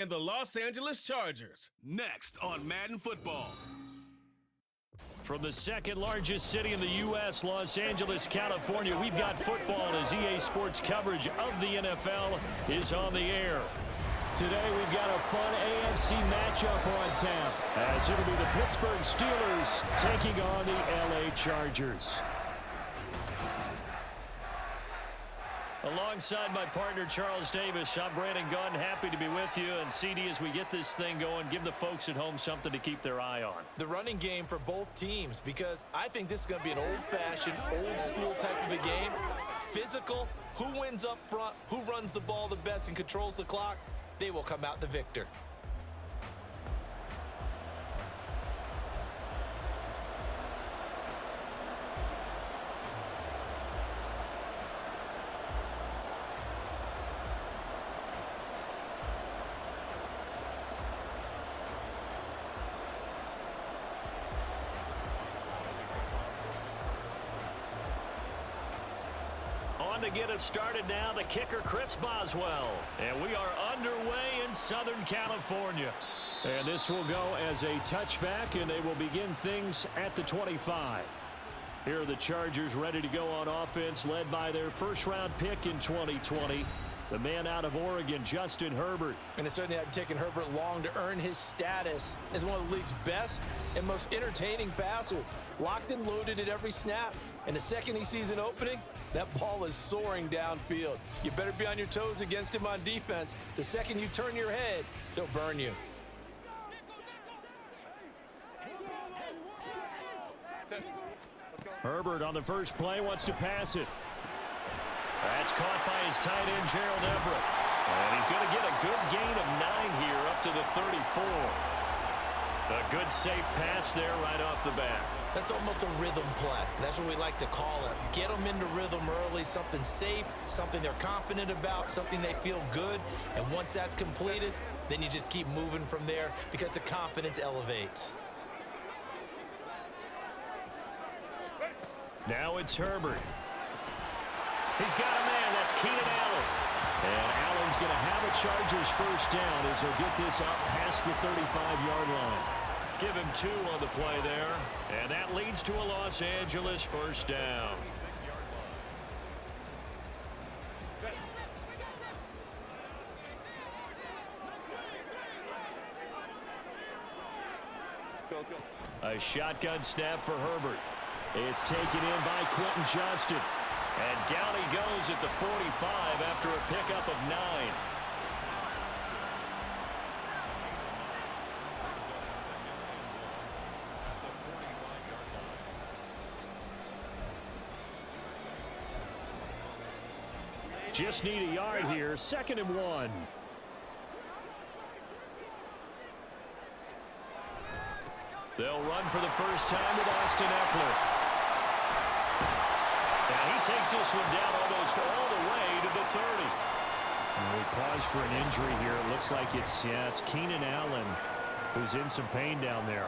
and the Los Angeles Chargers. Next on Madden Football. From the second largest city in the U.S., Los Angeles, California, we've got football as EA Sports coverage of the NFL is on the air. Today we've got a fun AFC matchup on tap as it'll be the Pittsburgh Steelers taking on the L.A. Chargers. Alongside my partner, Charles Davis, I'm Brandon Gunn, happy to be with you. And CD, as we get this thing going, give the folks at home something to keep their eye on. The running game for both teams, because I think this is going to be an old-fashioned, old-school type of a game. Physical, who wins up front, who runs the ball the best and controls the clock, they will come out the victor. To get us started now, the kicker, Chris Boswell. And we are underway in Southern California. And this will go as a touchback, and they will begin things at the 25. Here are the Chargers ready to go on offense, led by their first-round pick in 2020, the man out of Oregon, Justin Herbert. And it certainly hadn't taken Herbert long to earn his status as one of the league's best and most entertaining passers. Locked and loaded at every snap. And the second he sees an opening, that ball is soaring downfield. You better be on your toes against him on defense. The second you turn your head, they'll burn you. Herbert on the first play wants to pass it. That's caught by his tight end, Gerald Everett. And he's going to get a good gain of 9 here up to the 34. A good safe pass there right off the bat. That's almost a rhythm play. That's what we like to call it. Get them into rhythm early, something safe, something they're confident about, something they feel good. And once that's completed, then you just keep moving from there because the confidence elevates. Now it's Herbert. He's got a man. That's Keenan Allen. And Allen's going to have a Chargers first down as he'll get this up past the 35-yard line. Give him 2 on the play there. And that leads to a Los Angeles first down. A shotgun snap for Herbert. It's taken in by Quentin Johnston. And down he goes at the 45 after a pickup of 9. Just need a yard here, 2nd and 1. They'll run for the first time with Austin Eckler. And he takes this one down almost all the way to the 30. And we pause for an injury here. It looks like it's Keenan Allen who's in some pain down there.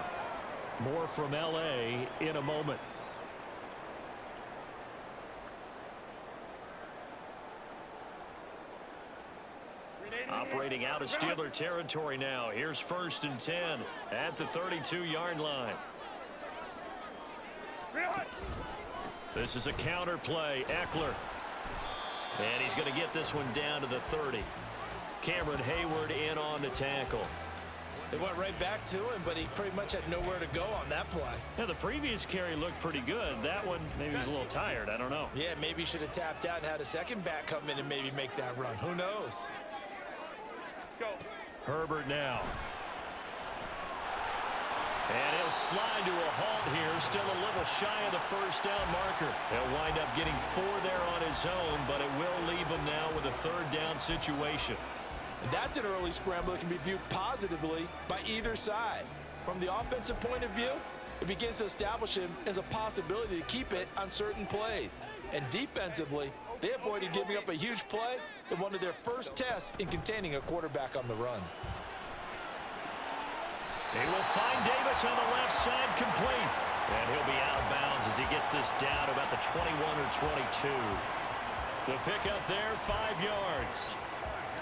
More from L.A. in a moment. Operating out of Steeler territory now. Here's 1st and 10 at the 32-yard line. This is a counter play. Eckler. And he's going to get this one down to the 30. Cameron Hayward in on the tackle. They went right back to him, but he pretty much had nowhere to go on that play. Now, the previous carry looked pretty good. That one, maybe he was a little tired. I don't know. Yeah, maybe he should have tapped out and had a second back come in and maybe make that run. Who knows? Herbert now. And he'll slide to a halt here. Still a little shy of the first down marker. He'll wind up getting 4 there on his own, but it will leave him now with a 3rd down situation. That's an early scramble that can be viewed positively by either side. From the offensive point of view, it begins to establish him as a possibility to keep it on certain plays. And defensively, they avoided giving up a huge play in one of their first tests in containing a quarterback on the run. They will find Davis on the left side, complete. And he'll be out of bounds as he gets this down about the 21 or 22. The pickup there, 5 yards.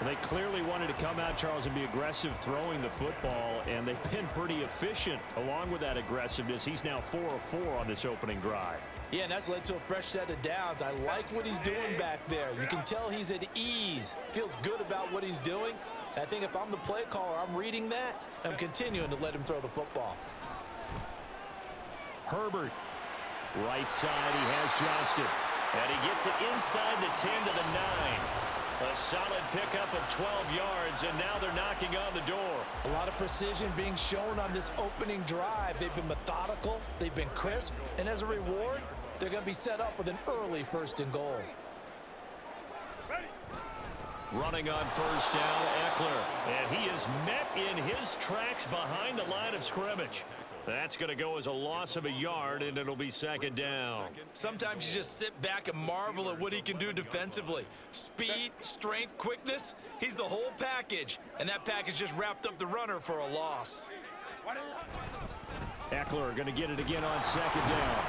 They clearly wanted to come out, Charles, and be aggressive throwing the football, and they've been pretty efficient along with that aggressiveness. He's now 4 of 4 on this opening drive. Yeah, and that's led to a fresh set of downs. I like what he's doing back there. You can tell he's at ease, feels good about what he's doing. I think if I'm the play caller, I'm reading that, I'm continuing to let him throw the football. Herbert, right side, he has Johnston. And he gets it inside the 10 to the 9. A solid pickup of 12 yards, and now they're knocking on the door. A lot of precision being shown on this opening drive. They've been methodical, they've been crisp, and as a reward, they're going to be set up with an early 1st and goal. Running on first down, Eckler. And he is met in his tracks behind the line of scrimmage. That's going to go as a loss of a yard, and it'll be 2nd down. Sometimes you just sit back and marvel at what he can do defensively. Speed, strength, quickness, he's the whole package. And that package just wrapped up the runner for a loss. Eckler going to get it again on 2nd down.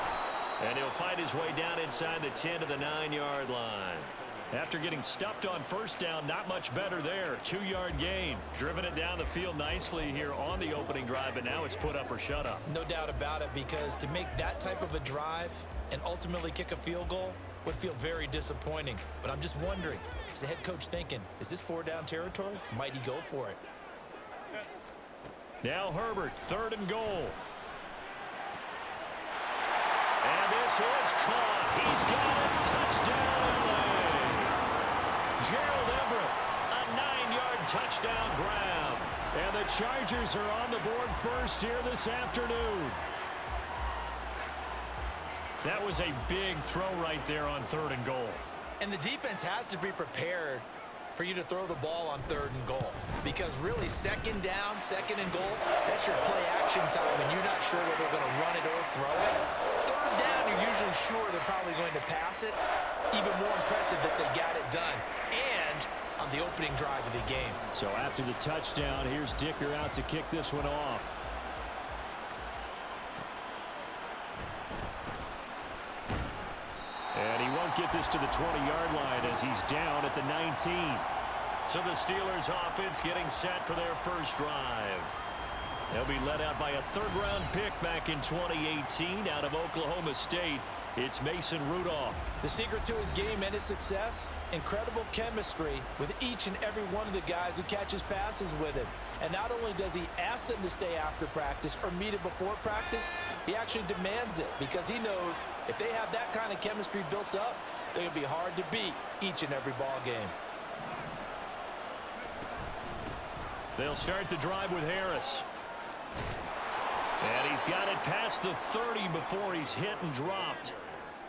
And he'll find his way down inside the 10 to the 9-yard line. After getting stuffed on first down, not much better there. 2-yard gain. Driven it down the field nicely here on the opening drive, but now it's put up or shut up. No doubt about it, because to make that type of a drive and ultimately kick a field goal would feel very disappointing. But I'm just wondering, is the head coach thinking, is this 4-down territory? Might he go for it? Now Herbert, 3rd and goal. And this is caught. He's got it. Touchdown, LA. Gerald Everett, a 9-yard touchdown grab. And the Chargers are on the board first here this afternoon. That was a big throw right there on 3rd and goal. And the defense has to be prepared for you to throw the ball on 3rd and goal. Because really, 2nd down, 2nd and goal, that's your play action time, and you're not sure whether they're going to run it or throw it. 3rd down, you're usually sure they're probably going to pass it. Even more impressive that they got it done. And on the opening drive of the game. So after the touchdown, here's Dicker out to kick this one off. And he won't get this to the 20-yard line as he's down at the 19. So the Steelers offense getting set for their first drive. They'll be led out by a 3rd-round pick back in 2018 out of Oklahoma State. It's Mason Rudolph. The secret to his game and his success, incredible chemistry with each and every one of the guys who catches passes with him. And not only does he ask them to stay after practice or meet it before practice, he actually demands it, because he knows if they have that kind of chemistry built up, they're going to be hard to beat each and every ball game. They'll start the drive with Harris. And he's got it past the 30 before he's hit and dropped.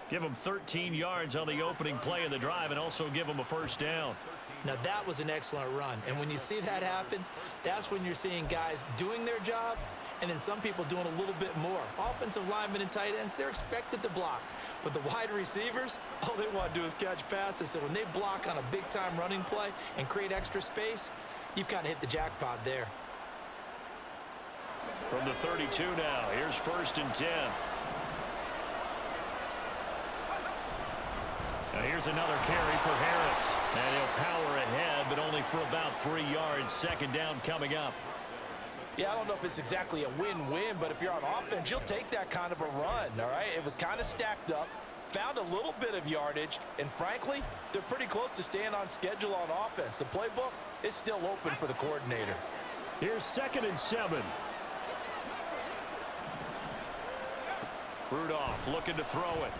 Give him 13 yards on the opening play of the drive and also give him a 1st down. Now that was an excellent run. And when you see that happen, that's when you're seeing guys doing their job and then some people doing a little bit more. Offensive linemen and tight ends, they're expected to block. But the wide receivers, all they want to do is catch passes. So when they block on a big-time running play and create extra space, you've kind of hit the jackpot there. From the 32 now, here's 1st and 10. Now here's another carry for Harris. And he'll power ahead, but only for about 3 yards. 2nd down coming up. Yeah, I don't know if it's exactly a win-win, but if you're on offense, you'll take that kind of a run, all right? It was kind of stacked up, found a little bit of yardage, and frankly, they're pretty close to staying on schedule on offense. The playbook is still open for the coordinator. Here's 2nd and 7. Rudolph looking to throw it.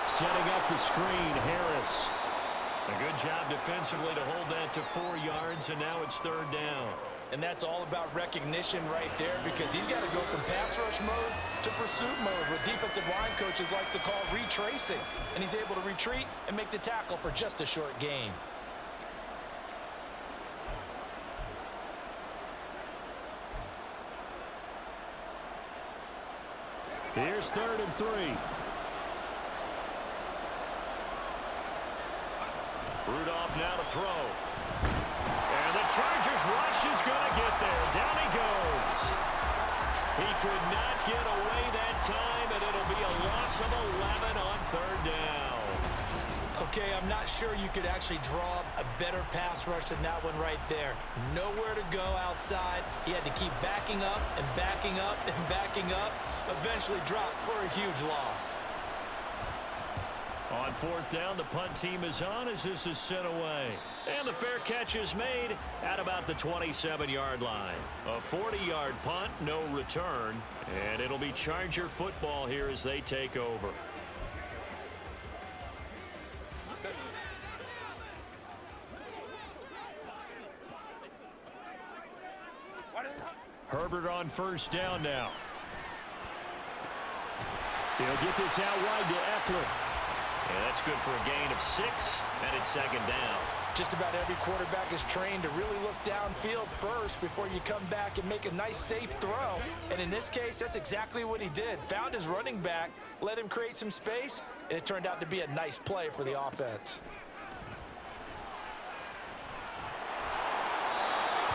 Setting up the screen, Harris. A good job defensively to hold that to 4 yards, and now it's 3rd down. And that's all about recognition right there, because he's got to go from pass rush mode to pursuit mode, what defensive line coaches like to call retracing. And he's able to retreat and make the tackle for just a short gain. Here's 3rd and 3. Rudolph now to throw. And the Chargers rush is going to get there. Down he goes. He could not get away that time, and it'll be a loss of 11 on 3rd down. A Okay, I'm not sure you could actually draw a better pass rush than that one right there. Nowhere to go outside. He had to keep backing up and backing up and backing up. Eventually dropped for a huge loss. On fourth down, the punt team is on as this is sent away. And the fair catch is made at about the 27-yard line. A 40-yard punt, no return. And it'll be Charger football here as they take over. Herbert on first down now. He'll get this out wide to Eckler. And that's good for a gain of 6, and it's second down. Just about every quarterback is trained to really look downfield first before you come back and make a nice, safe throw. And in this case, that's exactly what he did. Found his running back, let him create some space, and it turned out to be a nice play for the offense.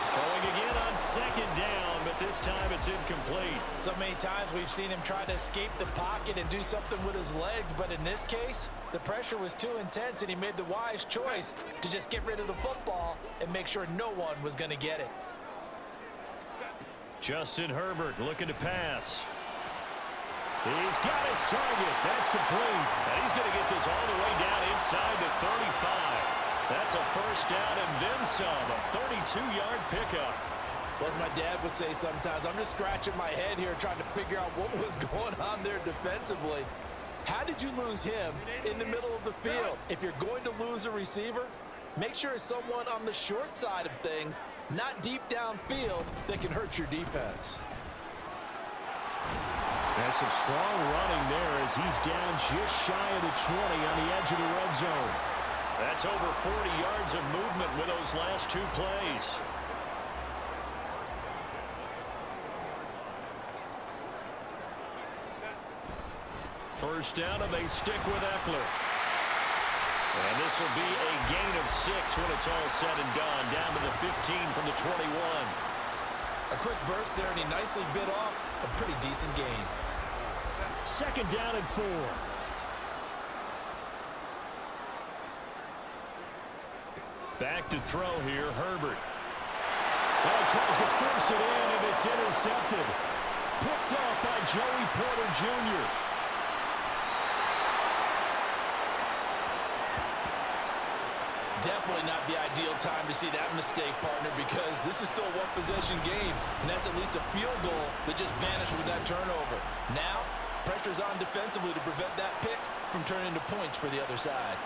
Throwing again on second down, but this time it's incomplete. So many times we've seen him try to escape the pocket and do something with his legs, but in this case, the pressure was too intense and he made the wise choice to just get rid of the football and make sure no one was going to get it. Justin Herbert looking to pass. He's got his target. That's complete. And he's going to get this all the way down inside the 35. That's a first down and then some. A 32-yard pickup. Well, as my dad would say sometimes, I'm just scratching my head here trying to figure out what was going on there defensively. How did you lose him in the middle of the field? If you're going to lose a receiver, make sure it's someone on the short side of things, not deep downfield, that can hurt your defense. That's some strong running there as he's down just shy of the 20 on the edge of the red zone. That's over 40 yards of movement with those last 2 plays. First down, and they stick with Eckler. And this will be a gain of 6 when it's all said and done. Down to the 15 from the 21. A quick burst there, and he nicely bit off a pretty decent gain. Second down and 4. Back to throw here, Herbert. Well, he tries to force it in, and it's intercepted. Picked off by Joey Porter Jr. Definitely not the ideal time to see that mistake, partner, because this is still a one-possession game, and that's at least a field goal that just vanished with that turnover. Now, pressure's on defensively to prevent that pick from turning into points for the other side.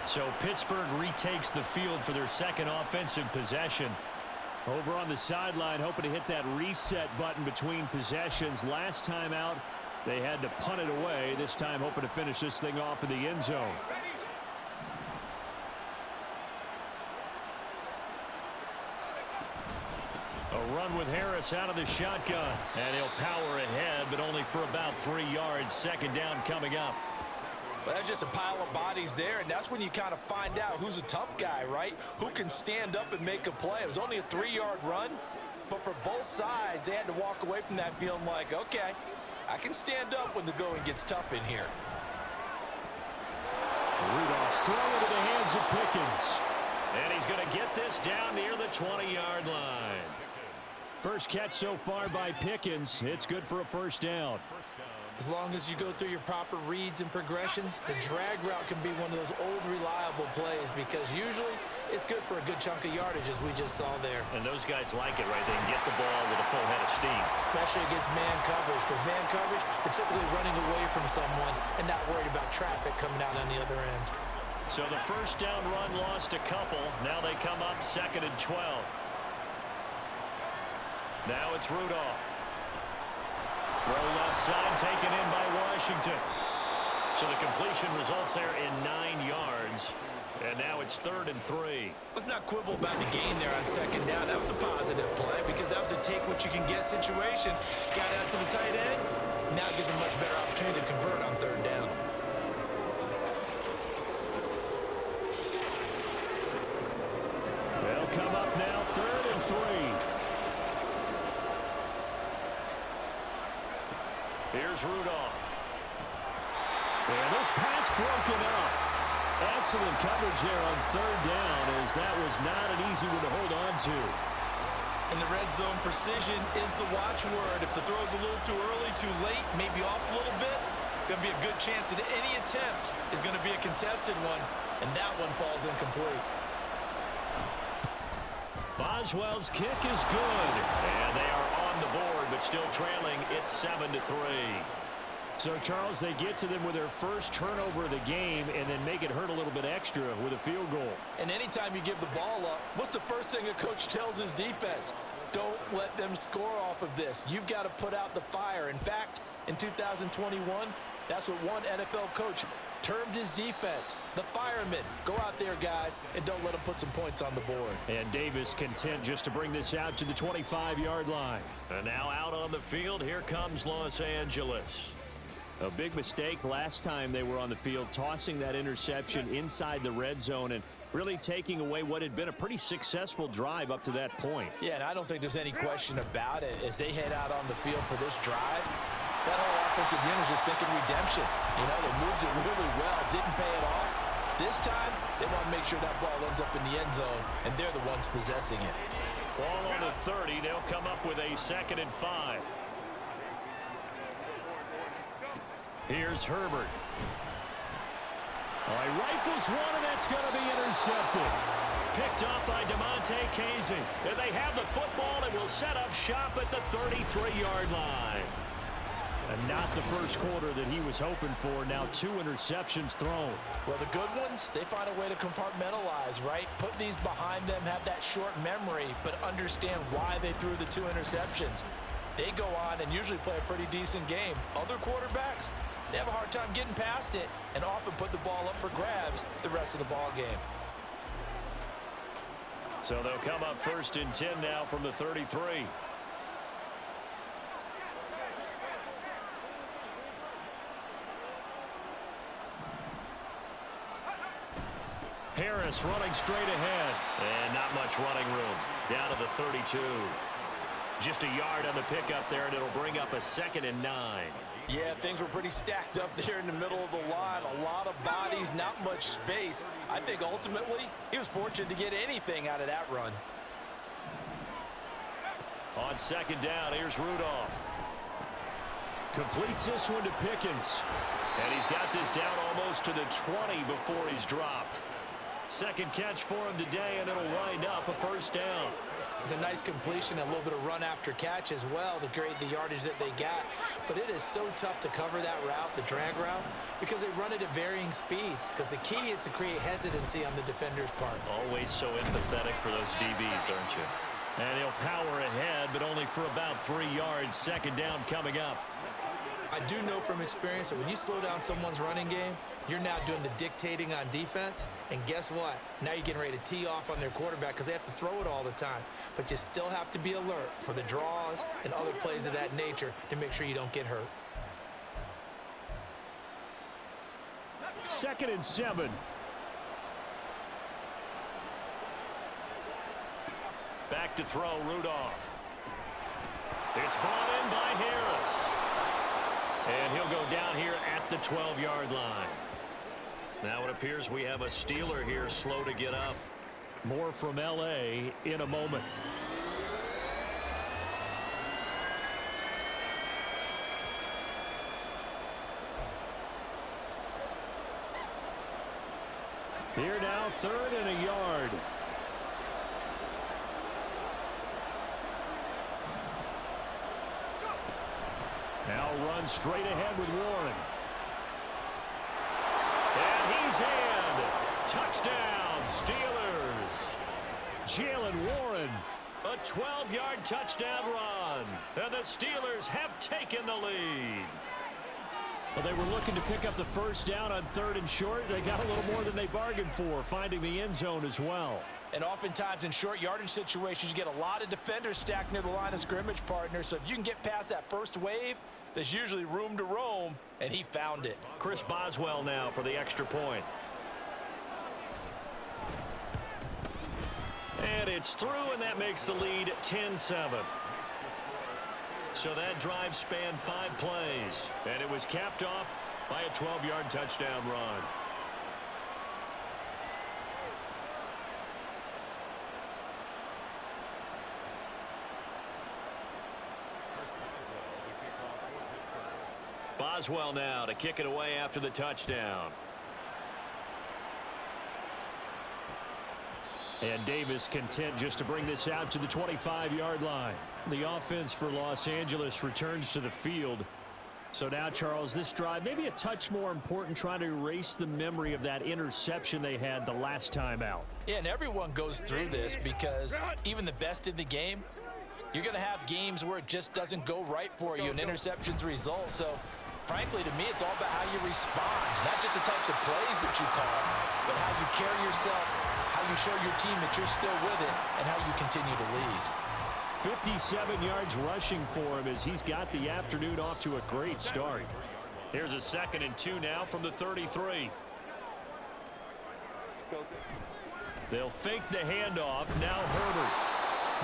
So Pittsburgh retakes the field for their second offensive possession. Over on the sideline, hoping to hit that reset button between possessions. Last time out, they had to punt it away. This time, hoping to finish this thing off in the end zone. A run with Harris out of the shotgun. And he'll power ahead, but only for about 3 yards. Second down coming up. Well, that's just a pile of bodies there, and that's when you kind of find out who's a tough guy, right? Who can stand up and make a play. It was only a 3-yard run, but for both sides, they had to walk away from that feeling like, okay, I can stand up when the going gets tough in here. Rudolph's thrown into the hands of Pickens. And he's going to get this down near the 20-yard line. First catch so far by Pickens. It's good for a first down. As long as you go through your proper reads and progressions, the drag route can be one of those old reliable plays because usually it's good for a good chunk of yardage, as we just saw there. And those guys like it, right? They can get the ball with a full head of steam. Especially against man coverage, because man coverage, you're typically running away from someone and not worried about traffic coming out on the other end. So the first down run lost a couple. Now they come up 2nd and 12. Now it's Rudolph. Throw left side taken in by Washington. So the completion results there in 9 yards. And now it's 3rd and 3. Let's not quibble about the gain there on second down. That was a positive play because that was a take-what-you-can-get situation. Got out to the tight end. Now it gives a much better opportunity to convert on 3rd down. They'll come up now 3rd and 3. Here's Rudolph. And this pass broken up. Excellent coverage there on third down, as that was not an easy one to hold on to. In the red zone, precision is the watchword. If the throw's a little too early, too late, maybe off a little bit, going to be a good chance that any attempt is going to be a contested one, and that one falls incomplete. Boswell's kick is good, and they are on the board, but still trailing. It's 7-3. So, Charles, they get to them with their first turnover of the game and then make it hurt a little bit extra with a field goal. And anytime you give the ball up, what's the first thing a coach tells his defense? Don't let them score off of this. You've got to put out the fire. In fact, in 2021, that's what one NFL coach termed his defense, the firemen. Go out there, guys, and don't let them put some points on the board. And Davis content just to bring this out to the 25-yard line. And now out on the field, here comes Los Angeles. A big mistake last time they were on the field, tossing that interception inside the red zone and really taking away what had been a pretty successful drive up to that point. Yeah, and I don't think there's any question about it. As they head out on the field for this drive, that whole offensive unit is just thinking redemption. You know, they moved it really well, didn't pay it off. This time, they want to make sure that ball ends up in the end zone, and they're the ones possessing it. Ball on the 30. They'll come up with a 2nd and 5. Here's Herbert. All right, rifles one, and that's going to be intercepted. Picked up by DeMonte Casey. And they have the football and will set up shop at the 33-yard line. And not the first quarter that he was hoping for. Now 2 interceptions thrown. Well, the good ones, they find a way to compartmentalize, right? Put these behind them, have that short memory, but understand why they threw the 2 interceptions. They go on and usually play a pretty decent game. Other quarterbacks, they have a hard time getting past it and often put the ball up for grabs the rest of the ball game. So they'll come up 1st and 10 now from the 33. Harris running straight ahead. And not much running room. Down to the 32. Just a yard on the pickup there, and it'll bring up a 2nd and 9. Yeah, things were pretty stacked up there in the middle of the line. A lot of bodies, not much space. I think ultimately he was fortunate to get anything out of that run. On 2nd down, here's Rudolph. Completes this one to Pickens. And he's got this down almost to the 20 before he's dropped. 2nd catch for him today, and it'll wind up a 1st down. It's a nice completion, a little bit of run after catch as well to create the yardage that they got. But it is so tough to cover that route, the drag route, because they run it at varying speeds. Because the key is to create hesitancy on the defender's part. Always so empathetic for those DBs, aren't you? And he'll power ahead, but only for about 3 yards. 2nd down coming up. I do know from experience that when you slow down someone's running game, you're now doing the dictating on defense. And guess what? Now you're getting ready to tee off on their quarterback because they have to throw it all the time. But you still have to be alert for the draws and other plays of that nature to make sure you don't get hurt. 2nd and 7. Back to throw, Rudolph. It's brought in by Harris. And he'll go down here at the 12-yard line. Now it appears we have a Steeler here slow to get up. More from L.A. in a moment. Here now, 3rd and a yard. Now run straight ahead with Warren. And he's in. Touchdown, Steelers. Jalen Warren. A 12-yard touchdown run. And the Steelers have taken the lead. Well, they were looking to pick up the 1st down on 3rd and short. They got a little more than they bargained for, finding the end zone as well. And oftentimes in short yardage situations, you get a lot of defenders stacked near the line of scrimmage partners. So if you can get past that first wave, there's usually room to roam, and he found it. Chris Boswell now for the extra point. And it's through, and that makes the lead 10-7. So that drive spanned 5 plays, and it was capped off by a 12-yard touchdown run. Boswell now to kick it away after the touchdown. And Davis content just to bring this out to the 25-yard line. The offense for Los Angeles returns to the field. So now, Charles, this drive maybe a touch more important, trying to erase the memory of that interception they had the last time out. Yeah, and everyone goes through this because even the best in the game, you're going to have games where it just doesn't go right for you and interceptions result. So, frankly, to me, it's all about how you respond, not just the types of plays that you call, but how you carry yourself, how you show your team that you're still with it, and how you continue to lead. 57 yards rushing for him as he's got the afternoon off to a great start. Here's a 2nd and 2 now from the 33. They'll fake the handoff. Now Herbert.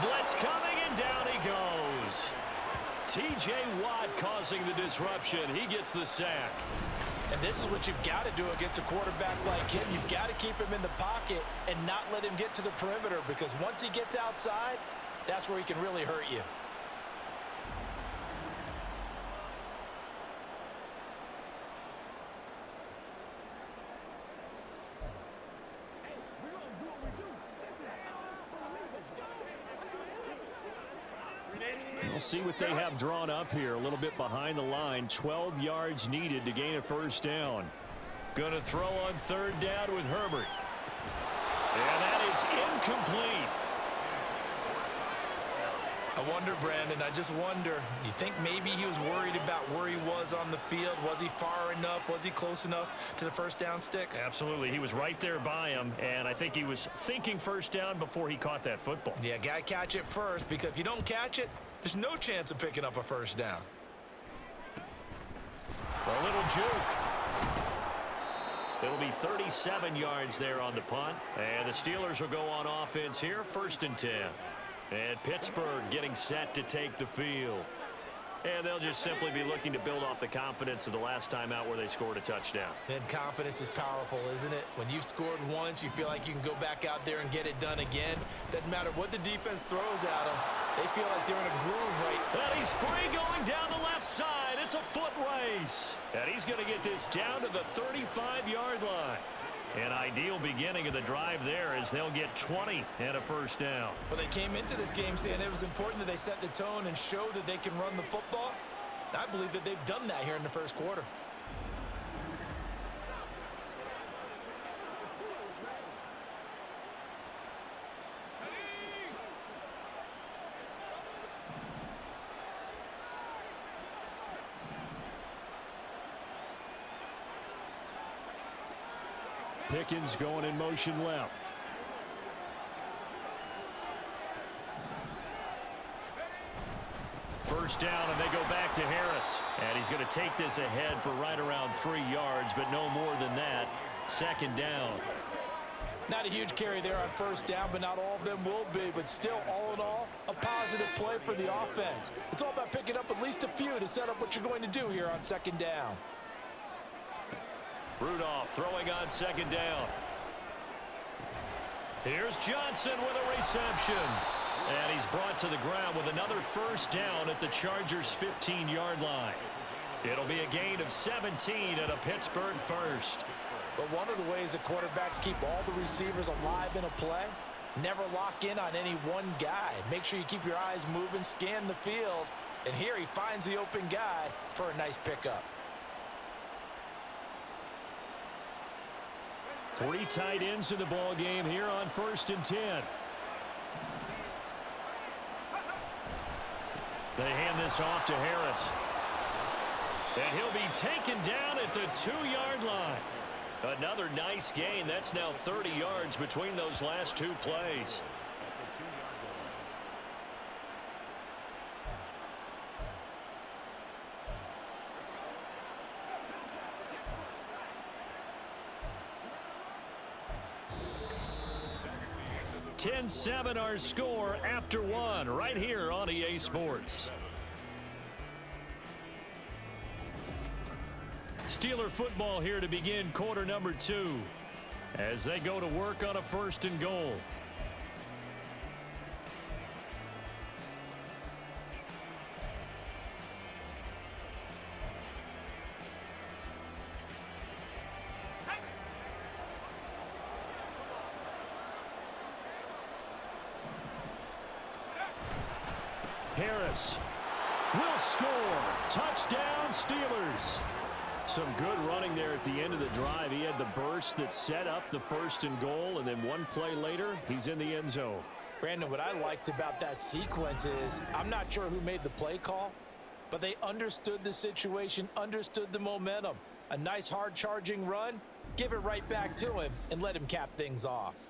Blitz coming, and down he goes. T.J. Watt causing the disruption. He gets the sack. And this is what you've got to do against a quarterback like him. You've got to keep him in the pocket and not let him get to the perimeter, because once he gets outside, that's where he can really hurt you. We'll see what they have drawn up here. A little bit behind the line. 12 yards needed to gain a first down. Going to throw on 3rd down with Herbert. And that is incomplete. I wonder, Brandon, I just wonder, you think maybe he was worried about where he was on the field? Was he far enough? Was he close enough to the first down sticks? Absolutely. He was right there by him, and I think he was thinking first down before he caught that football. Yeah, got to catch it first, because if you don't catch it, there's no chance of picking up a first down. A little juke. It'll be 37 yards there on the punt, and the Steelers will go on offense here, 1st and 10. And Pittsburgh getting set to take the field. And they'll just simply be looking to build off the confidence of the last time out where they scored a touchdown. And confidence is powerful, isn't it? When you've scored once, you feel like you can go back out there and get it done again. Doesn't matter what the defense throws at them. They feel like they're in a groove right. And he's free going down the left side. It's a foot race. And he's going to get this down to the 35-yard line. An ideal beginning of the drive there as they'll get 20 and a first down. Well, they came into this game saying it was important that they set the tone and show that they can run the football. And I believe that they've done that here in the first quarter. Pickens going in motion left. First down, and they go back to Harris. And he's going to take this ahead for right around 3 yards, but no more than that. 2nd down. Not a huge carry there on first down, but not all of them will be. But still, all in all, a positive play for the offense. It's all about picking up at least a few to set up what you're going to do here on 2nd down. Rudolph throwing on 2nd down. Here's Johnson with a reception. And he's brought to the ground with another first down at the Chargers' 15-yard line. It'll be a gain of 17 and a Pittsburgh first. But one of the ways that quarterbacks keep all the receivers alive in a play, never lock in on any one guy. Make sure you keep your eyes moving, scan the field. And here he finds the open guy for a nice pickup. 3 tight ends in the ball game here on 1st and 10. They hand this off to Harris. And he'll be taken down at the 2-yard line. Another nice gain. That's now 30 yards between those last 2 plays. (10-7) our score after 1 right here on EA Sports. Steeler football here to begin quarter number 2 as they go to work on a 1st and goal. Harris will score. Touchdown, Steelers. Some good running there at the end of the drive. He had the burst that set up the 1st and goal, and then one play later, he's in the end zone. Brandon, what I liked about that sequence is I'm not sure who made the play call, but they understood the situation, understood the momentum. A nice hard-charging run, give it right back to him, and let him cap things off.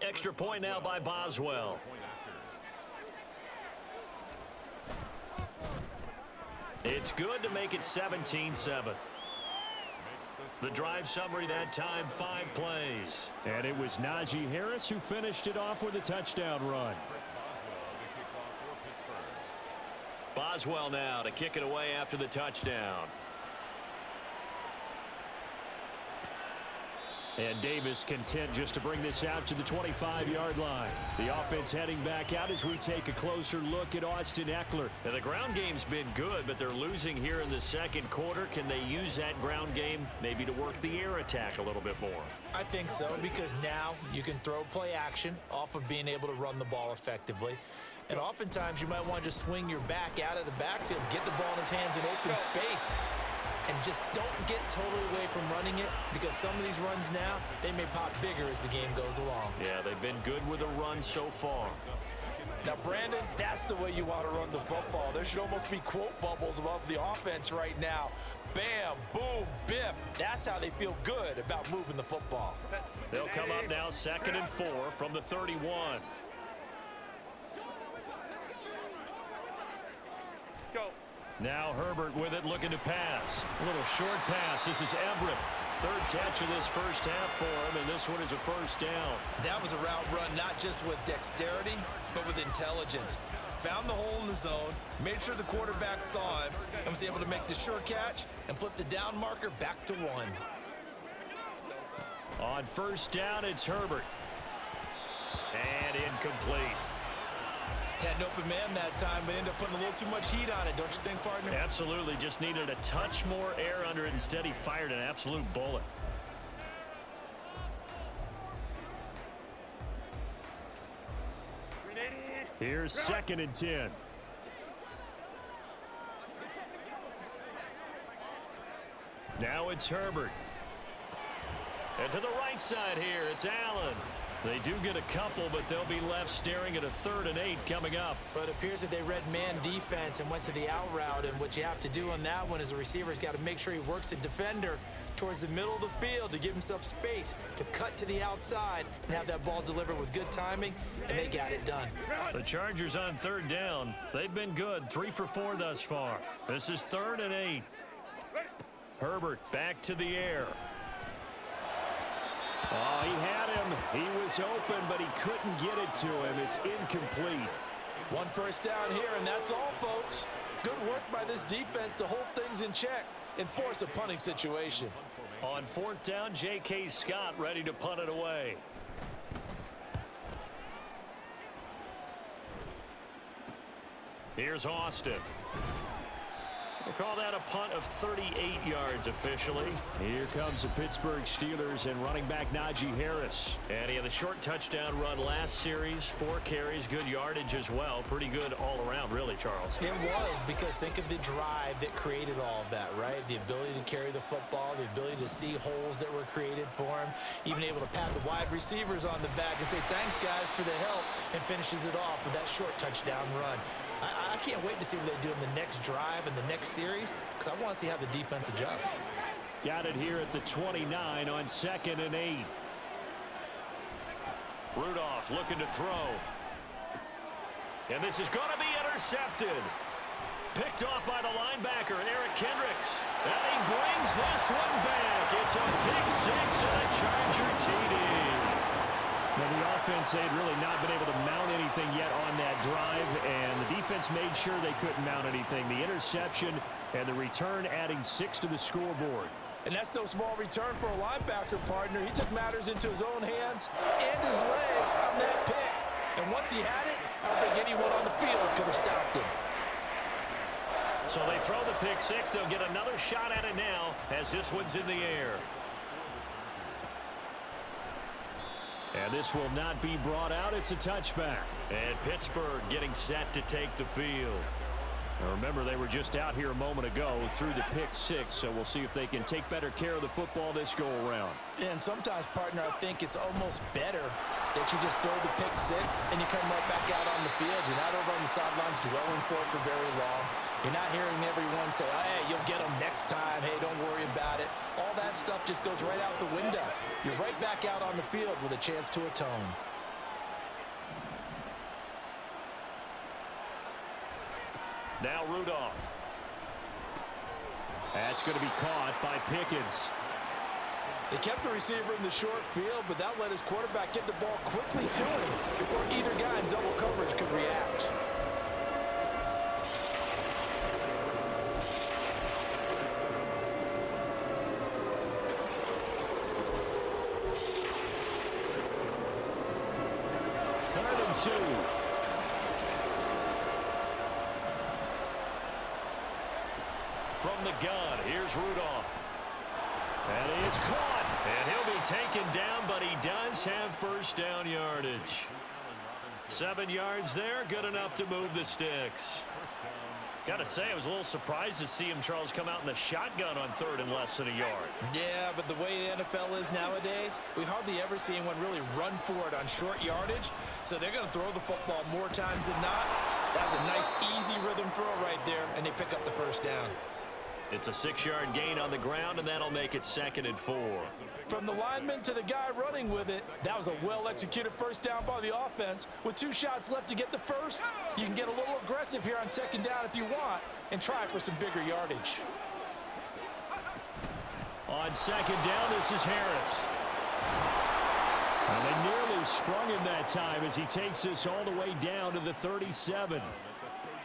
Extra point now by Boswell. It's good to make it 17-7. The drive summary that time, 5 plays. And it was Najee Harris who finished it off with a touchdown run. Boswell now to kick it away after the touchdown. And Davis content just to bring this out to the 25-yard line. The offense heading back out as we take a closer look at Austin Eckler. Now, the ground game's been good, but they're losing here in the 2nd quarter. Can they use that ground game maybe to work the air attack a little bit more? I think so, because now you can throw play action off of being able to run the ball effectively. And oftentimes you might want to just swing your back out of the backfield, get the ball in his hands in open space, and just don't get totally away from running it, because some of these runs now, they may pop bigger as the game goes along. Yeah, they've been good with a run so far. Now, Brandon, that's the way you want to run the football. There should almost be quote bubbles above the offense right now. Bam, boom, biff. That's how they feel good about moving the football. They'll come up now 2nd and 4 from the 31. Now Herbert with it, looking to pass. A little short pass. This is Everett. 3rd catch of this 1st half for him, and this one is a 1st down. That was a route run not just with dexterity, but with intelligence. Found the hole in the zone, made sure the quarterback saw him, and was able to make the sure catch and flip the down marker back to 1. On 1st down, it's Herbert. And incomplete. Had an open man that time, but ended up putting a little too much heat on it, don't you think, partner? Absolutely. Just needed a touch more air under it. Instead, he fired an absolute bullet. Here's 2nd and 10. Now it's Herbert. And to the right side here, it's Allen. They do get a couple, but they'll be left staring at a 3rd and 8 coming up. But it appears that they read man defense and went to the out route, and what you have to do on that one is the receiver's got to make sure he works the defender towards the middle of the field to give himself space to cut to the outside and have that ball delivered with good timing, and they got it done. The Chargers on 3rd down. They've been good, 3 for 4 thus far. This is 3rd and 8. Herbert back to the air. Oh, he had him. He was open, but he couldn't get it to him. It's incomplete. 1 first down here, and that's all, folks. Good work by this defense to hold things in check and force a punting situation. On 4th down, J.K. Scott ready to punt it away. Here's Austin. They call that a punt of 38 yards officially. Here comes the Pittsburgh Steelers and running back Najee Harris. And he had a short touchdown run last series, 4 carries, good yardage as well. Pretty good all around, really, Charles. It was, because think of the drive that created all of that, right? The ability to carry the football, the ability to see holes that were created for him, even able to pat the wide receivers on the back and say, thanks, guys, for the help, and finishes it off with that short touchdown run. I can't wait to see what they do in the next drive and the next series, because I want to see how the defense adjusts. Got it here at the 29 on 2nd and 8. Rudolph looking to throw. And this is going to be intercepted. Picked off by the linebacker, Eric Kendricks. And he brings this one back. It's a pick 6 and a Charger TD. Now the offense offense, they had really not been able to mount anything yet on that drive, and the defense made sure they couldn't mount anything. The interception and the return adding 6 to the scoreboard. And that's no small return for a linebacker, partner. He took matters into his own hands and his legs on that pick. And once he had it, I don't think anyone on the field could have stopped him. So they throw the pick six. They'll get another shot at it now as this one's in the air. And this will not be brought out. It's a touchback. And Pittsburgh getting set to take the field. Now remember, they were just out here a moment ago through the pick six, so we'll see if they can take better care of the football this go-around. And sometimes, partner, I think it's almost better that you just throw the pick six and you come right back out on the field. You're not over on the sidelines dwelling for it for very long. You're not hearing everyone say, oh, hey, you'll get them next time. Hey, don't worry about it. All that stuff just goes right out the window. You're right back out on the field with a chance to atone. Now Rudolph. That's going to be caught by Pickens. They kept the receiver in the short field, but that let his quarterback get the ball quickly to him before either guy in double coverage could react. Third and 2. From the gun, here's Rudolph. And he is caught. And he'll be taken down, but he does have first down yardage. 7 yards there, good enough to move the sticks. Got to say, I was a little surprised to see him, Charles, come out in the shotgun on third and less than a yard. Yeah, but the way the NFL is nowadays, we hardly ever see anyone really run for it on short yardage. So they're going to throw the football more times than not. That was a nice, easy rhythm throw right there, and they pick up the first down. It's a 6-yard gain on the ground, and that'll make it 2nd and 4. From the lineman to the guy running with it, that was a well-executed first down by the offense. With 2 shots left to get the first, you can get a little aggressive here on second down if you want and try for some bigger yardage. On second down, this is Harris. And they nearly sprung him that time as he takes this all the way down to the 37.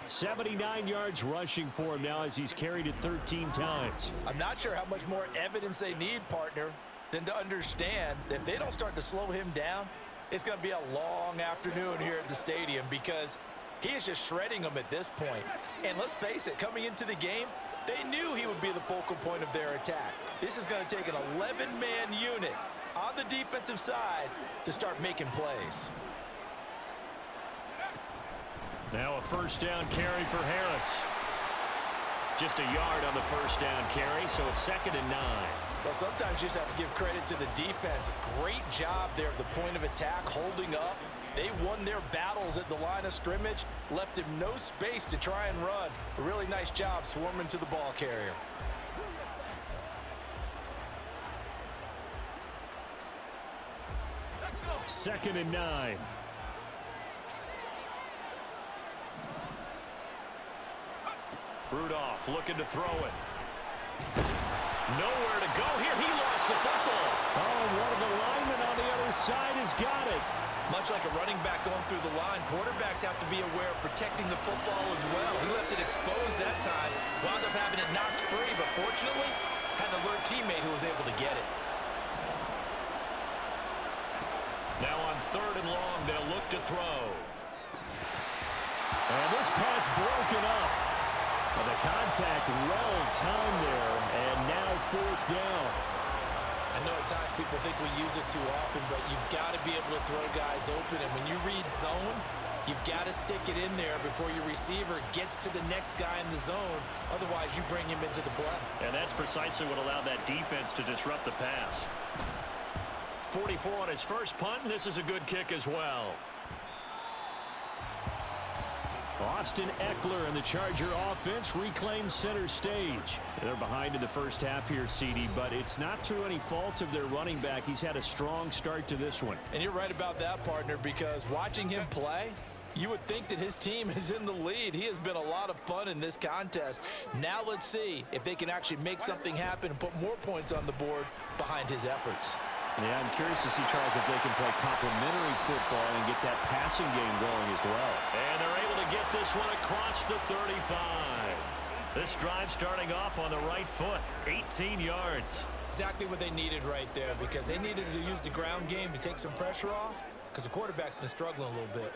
79 yards rushing for him now as he's carried it 13 times. I'm not sure how much more evidence they need, partner, than to understand that if they don't start to slow him down, it's going to be a long afternoon here at the stadium because he is just shredding them at this point. And let's face it, coming into the game, they knew he would be the focal point of their attack. This is going to take an 11-man unit on the defensive side to start making plays. Now a first down carry for Harris. Just a yard on the first down carry, so it's 2nd and 9. Well, sometimes you just have to give credit to the defense. Great job there at the point of attack, holding up. They won their battles at the line of scrimmage, left him no space to try and run. A really nice job swarming to the ball carrier. Second and 9. Rudolph looking to throw it. Nowhere to go here. He lost the football. Oh, one of the linemen on the other side has got it. Much like a running back going through the line, quarterbacks have to be aware of protecting the football as well. He left it exposed that time, wound up having it knocked free, but fortunately, had an alert teammate who was able to get it. Now on 3rd and long, they'll look to throw. And this pass broken up. But the contact well timed there, and now 4th down. I know at times people think we use it too often, but you've got to be able to throw guys open. And when you read zone, you've got to stick it in there before your receiver gets to the next guy in the zone. Otherwise, you bring him into the play. And that's precisely what allowed that defense to disrupt the pass. 44 on his first punt, and this is a good kick as well. Austin Eckler and the Charger offense reclaims center stage. They're behind in the first half here, CD, but it's not through any fault of their running back. He's had a strong start to this one. And you're right about that, partner, because watching him play, you would think that his team is in the lead. He has been a lot of fun in this contest. Now let's see if they can actually make something happen and put more points on the board behind his efforts. Yeah, I'm curious to see, Charles, if they can play complementary football and get that passing game going as well. And they're able to get this one across the 35. This drive starting off on the right foot, 18 yards. Exactly what they needed right there, because they needed to use the ground game to take some pressure off, because the quarterback's been struggling a little bit.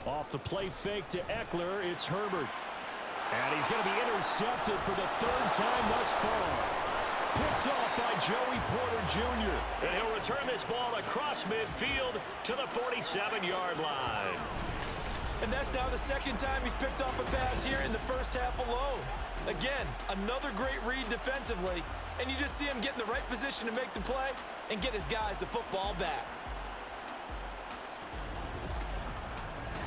Off the play fake to Eckler, it's Herbert. And he's going to be intercepted for the third time thus far. Picked off by Joey Porter Jr. And he'll return this ball across midfield to the 47-yard line. And that's now the second time he's picked off a pass here in the first half alone. Again, another great read defensively, and you just see him get in the right position to make the play and get his guys the football back.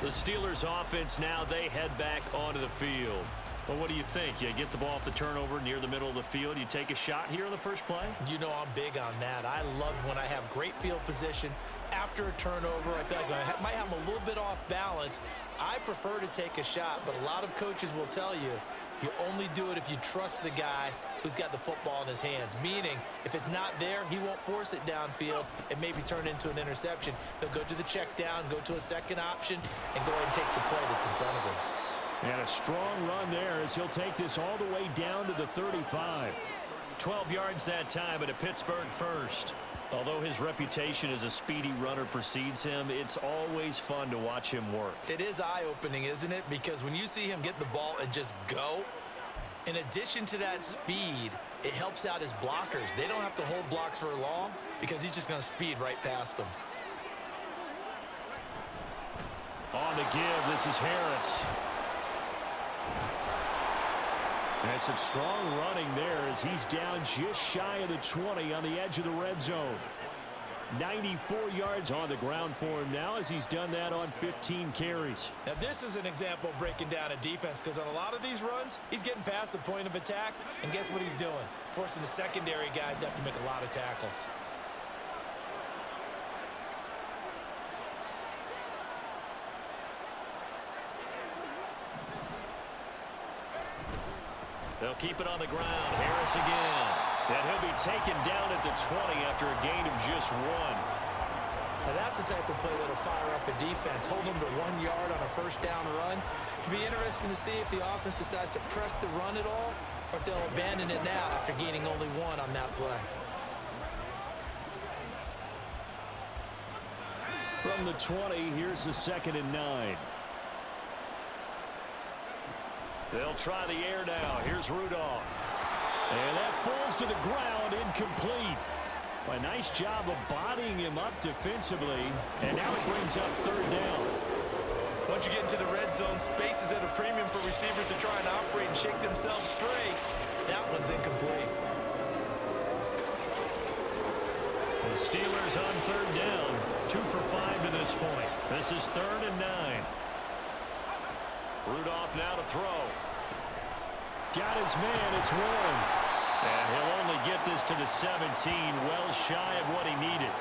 The Steelers offense now, they head back onto the field. Well, what do you think? You get the ball off the turnover near the middle of the field. You take a shot here on the first play? You know I'm big on that. I love when I have great field position after a turnover. I feel like I might have them a little bit off balance. I prefer to take a shot, but a lot of coaches will tell you, you only do it if you trust the guy who's got the football in his hands. Meaning, if it's not there, he won't force it downfield and maybe turn it into an interception. He'll go to the check down, go to a second option, and go ahead and take the play that's in front of him. And a strong run there as he'll take this all the way down to the 35. 12 yards that time at a Pittsburgh first. Although his reputation as a speedy runner precedes him, it's always fun to watch him work. It is eye-opening, isn't it? Because when you see him get the ball and just go, in addition to that speed, it helps out his blockers. They don't have to hold blocks for long because he's just going to speed right past them. On the give, this is Harris. And some strong running there as he's down just shy of the 20 on the edge of the red zone. 94 yards on the ground for him now as he's done that on 15 carries. Now this is an example of breaking down a defense, because on a lot of these runs, he's getting past the point of attack, and guess what he's doing? Forcing the secondary guys to have to make a lot of tackles. They'll keep it on the ground. Harris again. And he'll be taken down at the 20 after a gain of just 1. Now that's the type of play that'll fire up a defense. Hold them to 1 yard on a first down run. It'll be interesting to see if the offense decides to press the run at all, or if they'll abandon it now after gaining only 1 on that play. From the 20, here's the 2nd and 9. They'll try the air now. Here's Rudolph. And that falls to the ground, incomplete. A nice job of bodying him up defensively. And now it brings up 3rd down. Once you get into the red zone, space is at a premium for receivers to try and operate and shake themselves free. That one's incomplete. The Steelers on 3rd down. 2 for 5 to this point. This is 3rd and 9. Rudolph now to throw. Got his man, it's Warren. And he'll only get this to the 17, well shy of what he needed.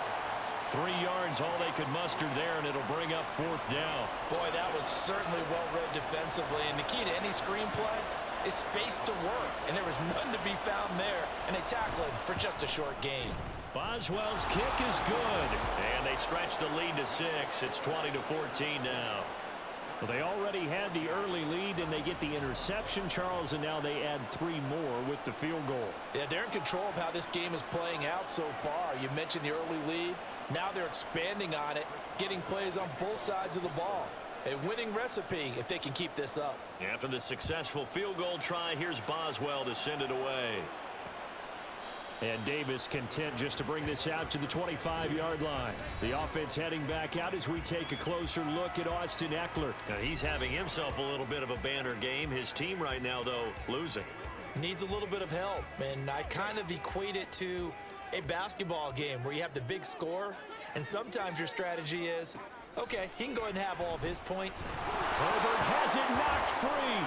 3 yards, all they could muster there, and it'll bring up 4th down. Boy, that was certainly well read defensively, and the key to any screenplay is space to work, and there was none to be found there, and they tackle him for just a short gain. Boswell's kick is good, and they stretch the lead to 6. It's 20-14 now. Well, they already had the early lead, and they get the interception, Charles, and now they add 3 more with the field goal. Yeah, they're in control of how this game is playing out so far. You mentioned the early lead. Now they're expanding on it, getting plays on both sides of the ball. A winning recipe if they can keep this up. After the successful field goal try, here's Boswell to send it away. And Davis content just to bring this out to the 25-yard line. The offense heading back out as we take a closer look at Austin Eckler. Now he's having himself a little bit of a banner game. His team right now, though, losing. Needs a little bit of help, and I kind of equate it to a basketball game where you have the big score, and sometimes your strategy is, okay, he can go ahead and have all of his points. Herbert has it knocked free.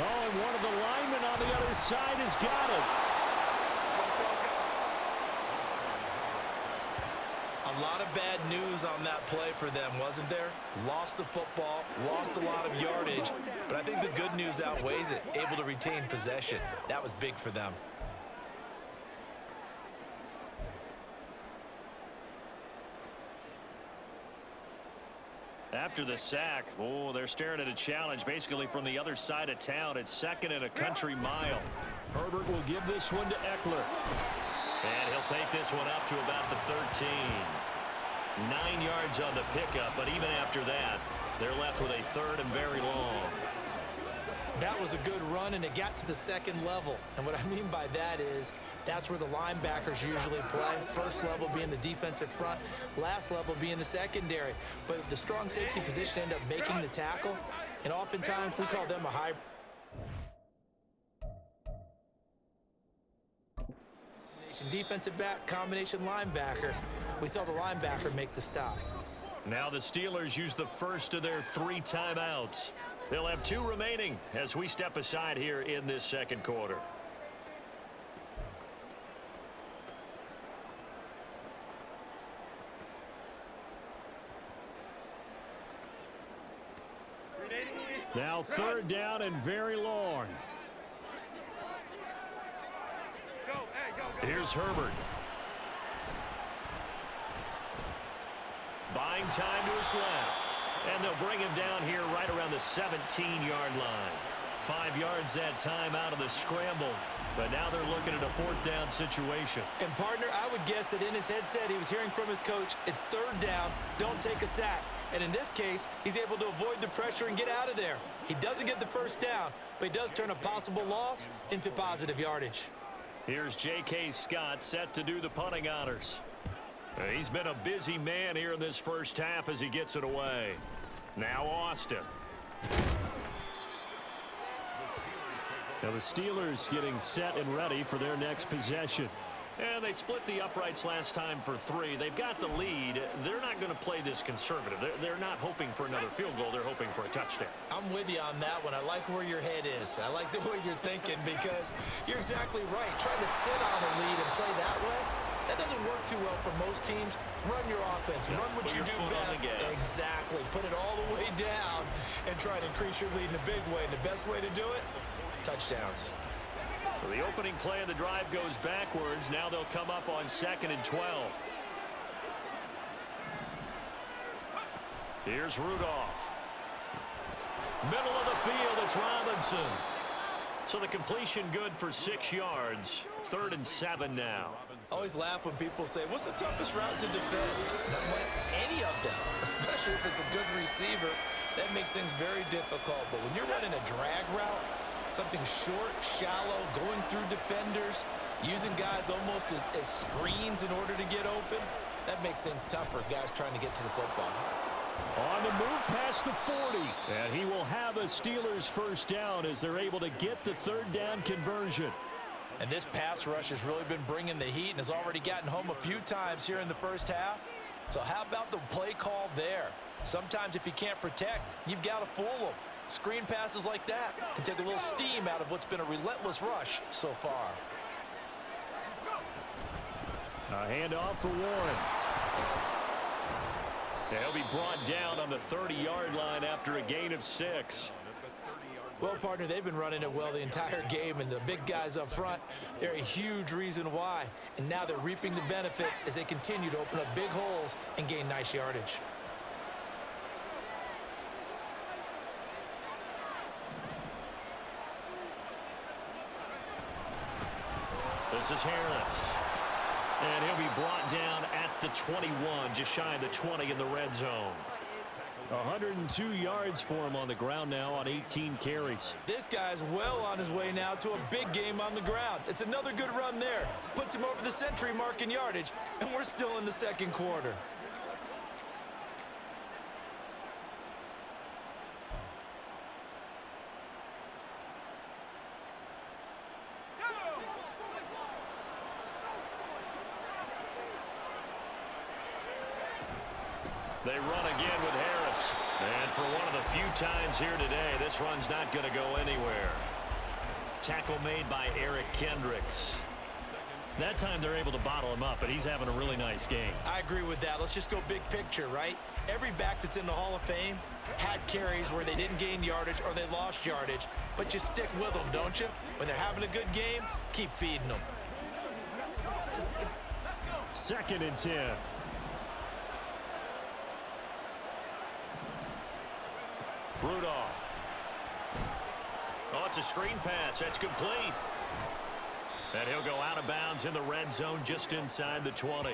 Oh, and one of the linemen on the other side has got it. A lot of bad news on that play for them, wasn't there? Lost the football, lost a lot of yardage, but I think the good news outweighs it. Able to retain possession. That was big for them. After the sack, oh, they're staring at a challenge basically from the other side of town. It's second and a country mile. Herbert will give this one to Eckler. And he'll take this one up to about the 13. 9 yards on the pickup, but even after that, they're left with a third and very long. That was a good run, and it got to the second level. And what I mean by that is that's where the linebackers usually play. First level being the defensive front, last level being the secondary. But the strong safety position ended up making the tackle, and oftentimes we call them a high defensive back, combination linebacker. We saw the linebacker make the stop. Now the Steelers use the first of their 3 timeouts. They'll have 2 remaining as we step aside here in this second quarter. Now third down and very long. Here's Herbert. Buying time to his left. And they'll bring him down here right around the 17-yard line. 5 yards that time out of the scramble. But now they're looking at a 4th down situation. And, partner, I would guess that in his headset he was hearing from his coach, it's 3rd down, don't take a sack. And in this case, he's able to avoid the pressure and get out of there. He doesn't get the 1st down, but he does turn a possible loss into positive yardage. Here's J.K. Scott set to do the punting honors. He's been a busy man here in this first half as he gets it away. Now Austin. Now the Steelers getting set and ready for their next possession. And they split the uprights last time for 3. They've got the lead. They're not going to play this conservative. They're not hoping for another field goal. They're hoping for a touchdown. I'm with you on that one. I like where your head is. I like the way you're thinking because you're exactly right. Trying to sit on a lead and play that way, that doesn't work too well for most teams. Run your offense. Run what you do best. Exactly. Put it all the way down and try to increase your lead in a big way. And the best way to do it, touchdowns. So the opening play of the drive goes backwards. Now they'll come up on 2nd and 12. Here's Rudolph. Middle of the field, it's Robinson. So the completion good for 6 yards. 3rd and 7 now. I always laugh when people say, what's the toughest route to defend? Not like any of them, especially if it's a good receiver. That makes things very difficult. But when you're running a drag route, something short, shallow, going through defenders, using guys almost as screens in order to get open, that makes things tough for guys trying to get to the football. On the move past the 40. And he will have a Steelers 1st down as they're able to get the 3rd down conversion. And this pass rush has really been bringing the heat and has already gotten home a few times here in the first half. So how about the play call there? Sometimes if you can't protect, you've got to fool them. Screen passes like that can take a little steam out of what's been a relentless rush so far. A handoff for Warren. He'll be brought down on the 30-yard line after a gain of 6. Well, partner, they've been running it well the entire game, and the big guys up front, they're a huge reason why. And now they're reaping the benefits as they continue to open up big holes and gain nice yardage. This is Harris. And he'll be brought down at the 21, just shy of the 20 in the red zone. 102 yards for him on the ground now on 18 carries. This guy's well on his way now to a big game on the ground. It's another good run there. Puts him over the century mark in yardage, and we're still in the second quarter. They run again with Harris. And for one of the few times here today, this run's not going to go anywhere. Tackle made by Eric Kendricks. That time they're able to bottle him up, but he's having a really nice game. I agree with that. Let's just go big picture, right? Every back that's in the Hall of Fame had carries where they didn't gain yardage or they lost yardage, but you stick with them, don't you? When they're having a good game, keep feeding them. 2nd and 10. Rudolph. Oh, it's a screen pass. That's complete. And he'll go out of bounds in the red zone just inside the 20.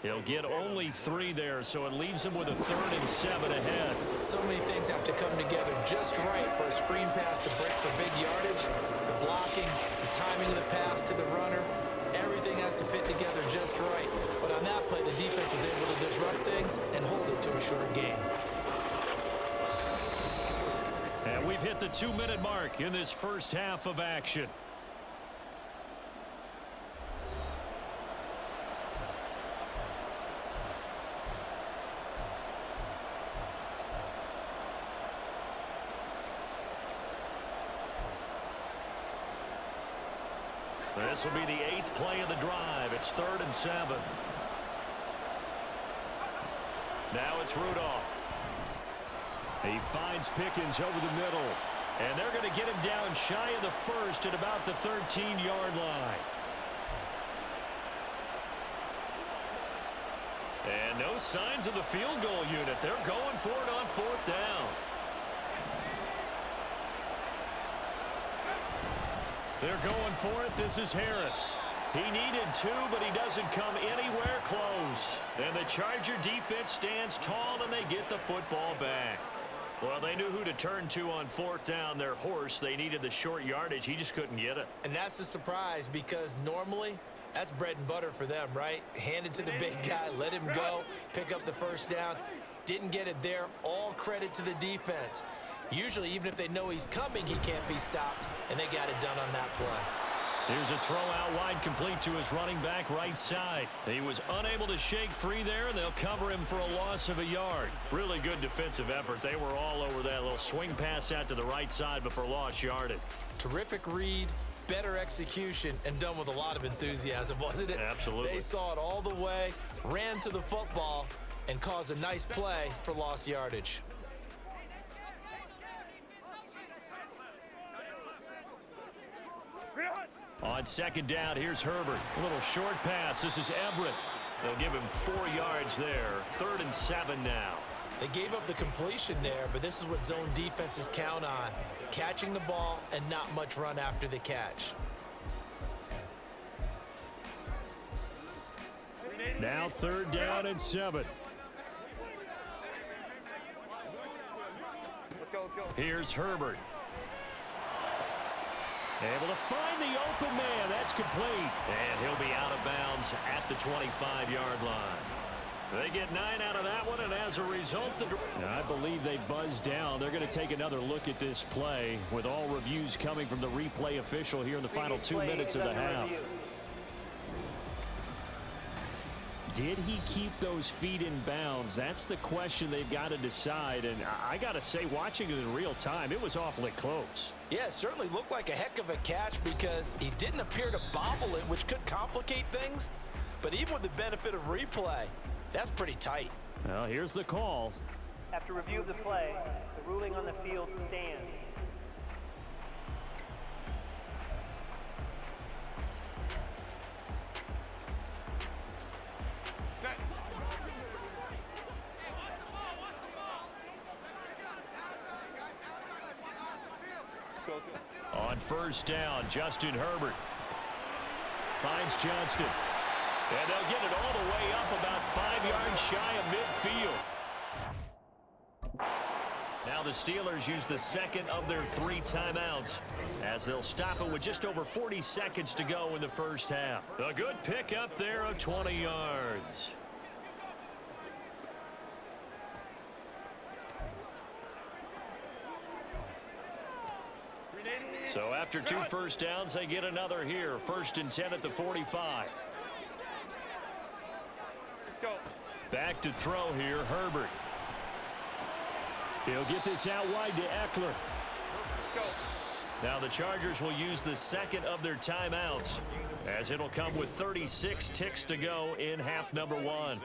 He'll get only 3 there, so it leaves him with a 3rd and 7 ahead. So many things have to come together just right for a screen pass to break for big yardage. The blocking, the timing of the pass to the runner, everything has to fit together just right. But on that play, the defense was able to disrupt things and hold it to a short game. And we've hit the 2-minute mark in this first half of action. This will be the 8th play of the drive. It's 3rd and 7. Now it's Rudolph. He finds Pickens over the middle. And they're going to get him down shy of the 1st at about the 13-yard line. And no signs of the field goal unit. They're going for it on 4th down. They're going for it. This is Harris. He needed 2, but he doesn't come anywhere close. And the Charger defense stands tall, and they get the football back. Well, they knew who to turn to on 4th down. Their horse, they needed the short yardage. He just couldn't get it. And that's a surprise because normally that's bread and butter for them, right? Hand it to the big guy, let him go, pick up the 1st down. Didn't get it there. All credit to the defense. Usually, even if they know he's coming, he can't be stopped, and they got it done on that play. Here's a throw out wide, complete to his running back right side. He was unable to shake free there, and they'll cover him for a loss of a yard. Really good defensive effort. They were all over that little swing pass out to the right side, but for lost yardage. Terrific read, better execution, and done with a lot of enthusiasm, wasn't it? Absolutely. They saw it all the way, ran to the football, and caused a nice play for lost yardage. On 2nd down, here's Herbert. A little short pass. This is Everett. They'll give him 4 yards there. 3rd and 7 now. They gave up the completion there, but this is what zone defenses count on. Catching the ball and not much run after the catch. Now 3rd down and 7. Let's go. Here's Herbert. Able to find the open man. That's complete. And he'll be out of bounds at the 25-yard line. They get 9 out of that one, and as a result, I believe they buzzed down. They're going to take another look at this play with all reviews coming from the replay official here in the final 2 minutes of the half. Did he keep those feet in bounds? That's the question they've got to decide. And I got to say, watching it in real time, it was awfully close. Yeah, it certainly looked like a heck of a catch because he didn't appear to bobble it, which could complicate things. But even with the benefit of replay, that's pretty tight. Well, here's the call. After review of the play, the ruling on the field stands. on 1st down, Justin Herbert finds Johnston. And they'll get it all the way up about 5 yards shy of midfield. Now the Steelers use the 2nd of their 3 timeouts as they'll stop it with just over 40 seconds to go in the first half. A good pickup there of 20 yards. So after 2 first downs, they get another here. 1st and 10 at the 45. Back to throw here, Herbert. He'll get this out wide to Eckler. Now the Chargers will use the 2nd of their timeouts as it'll come with 36 ticks to go in half number 1.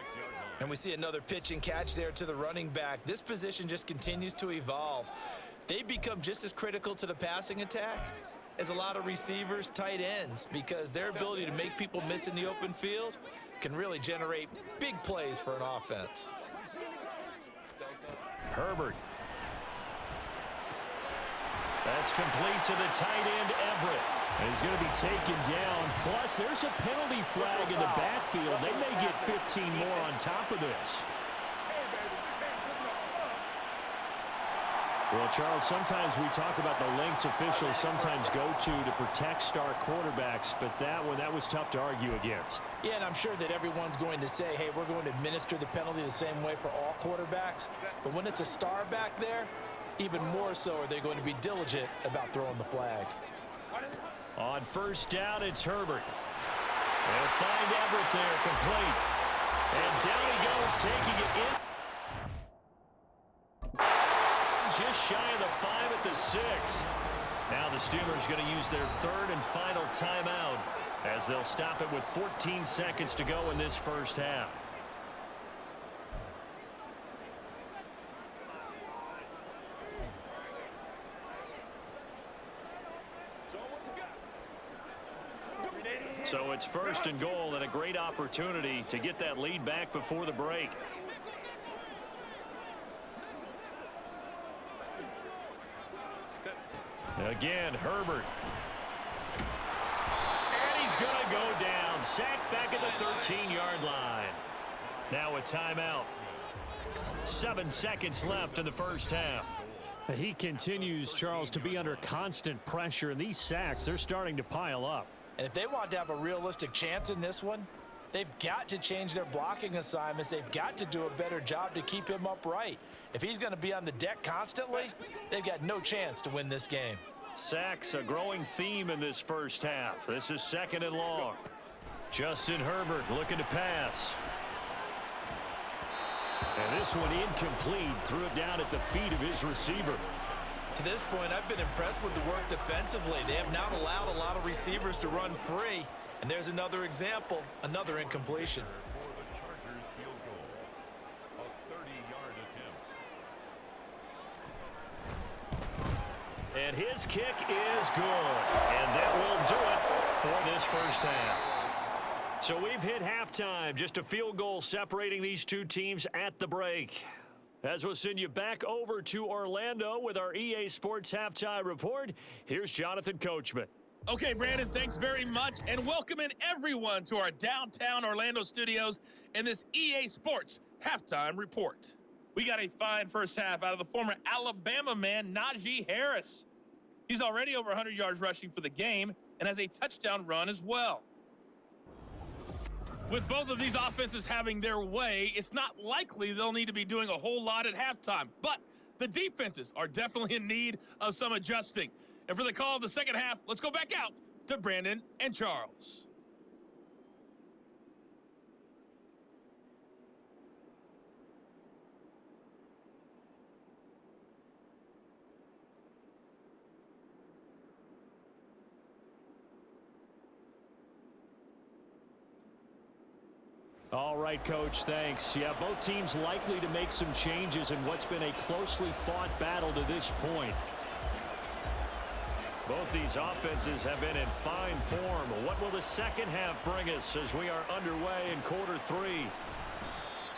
And we see another pitch and catch there to the running back. This position just continues to evolve. They become just as critical to the passing attack as a lot of receivers, tight ends, because their ability to make people miss in the open field can really generate big plays for an offense. Herbert. That's complete to the tight end, Everett. And he's going to be taken down. Plus, there's a penalty flag in the backfield. They may get 15 more on top of this. Well, Charles, sometimes we talk about the lengths officials sometimes go to protect star quarterbacks, but that one, that was tough to argue against. Yeah, and I'm sure that everyone's going to say, hey, we're going to administer the penalty the same way for all quarterbacks. But when it's a star back there, even more so are they going to be diligent about throwing the flag. On first down, it's Herbert. They'll find Everett there, complete. And down he goes, taking it in. Just shy of the 5 at the 6. Now the Steelers going to use their third and final timeout as they'll stop it with 14 seconds to go in this first half. So it's first and goal and a great opportunity to get that lead back before the break. Again, Herbert. And he's going to go down. Sacked back at the 13-yard line. Now a timeout. 7 seconds left in the first half. He continues, Charles, to be under constant pressure, and these sacks, they're starting to pile up. And if they want to have a realistic chance in this one, they've got to change their blocking assignments. They've got to do a better job to keep him upright. If he's going to be on the deck constantly, they've got no chance to win this game. Sacks, a growing theme in this first half. This is second and long. Justin Herbert looking to pass. And this one incomplete. Threw it down at the feet of his receiver. To this point, I've been impressed with the work defensively. They have not allowed a lot of receivers to run free. And there's another example, another incompletion. And his kick is good. And that will do it for this first half. So we've hit halftime. Just a field goal separating these two teams at the break. As we'll send you back over to Orlando with our EA Sports Halftime Report, here's Jonathan Coachman. Okay, Brandon, thanks very much, and welcome in everyone to our downtown Orlando studios in this EA Sports Halftime Report. We got a fine first half out of the former Alabama man, Najee Harris. He's already over 100 yards rushing for the game and has a touchdown run as well. With both of these offenses having their way, it's not likely they'll need to be doing a whole lot at halftime. But the defenses are definitely in need of some adjusting. And for the call of the second half, let's go back out to Brandon and Charles. All right, Coach, thanks. Yeah, both teams likely to make some changes in what's been a closely fought battle to this point. Both these offenses have been in fine form. What will the second half bring us as we are underway in quarter 3?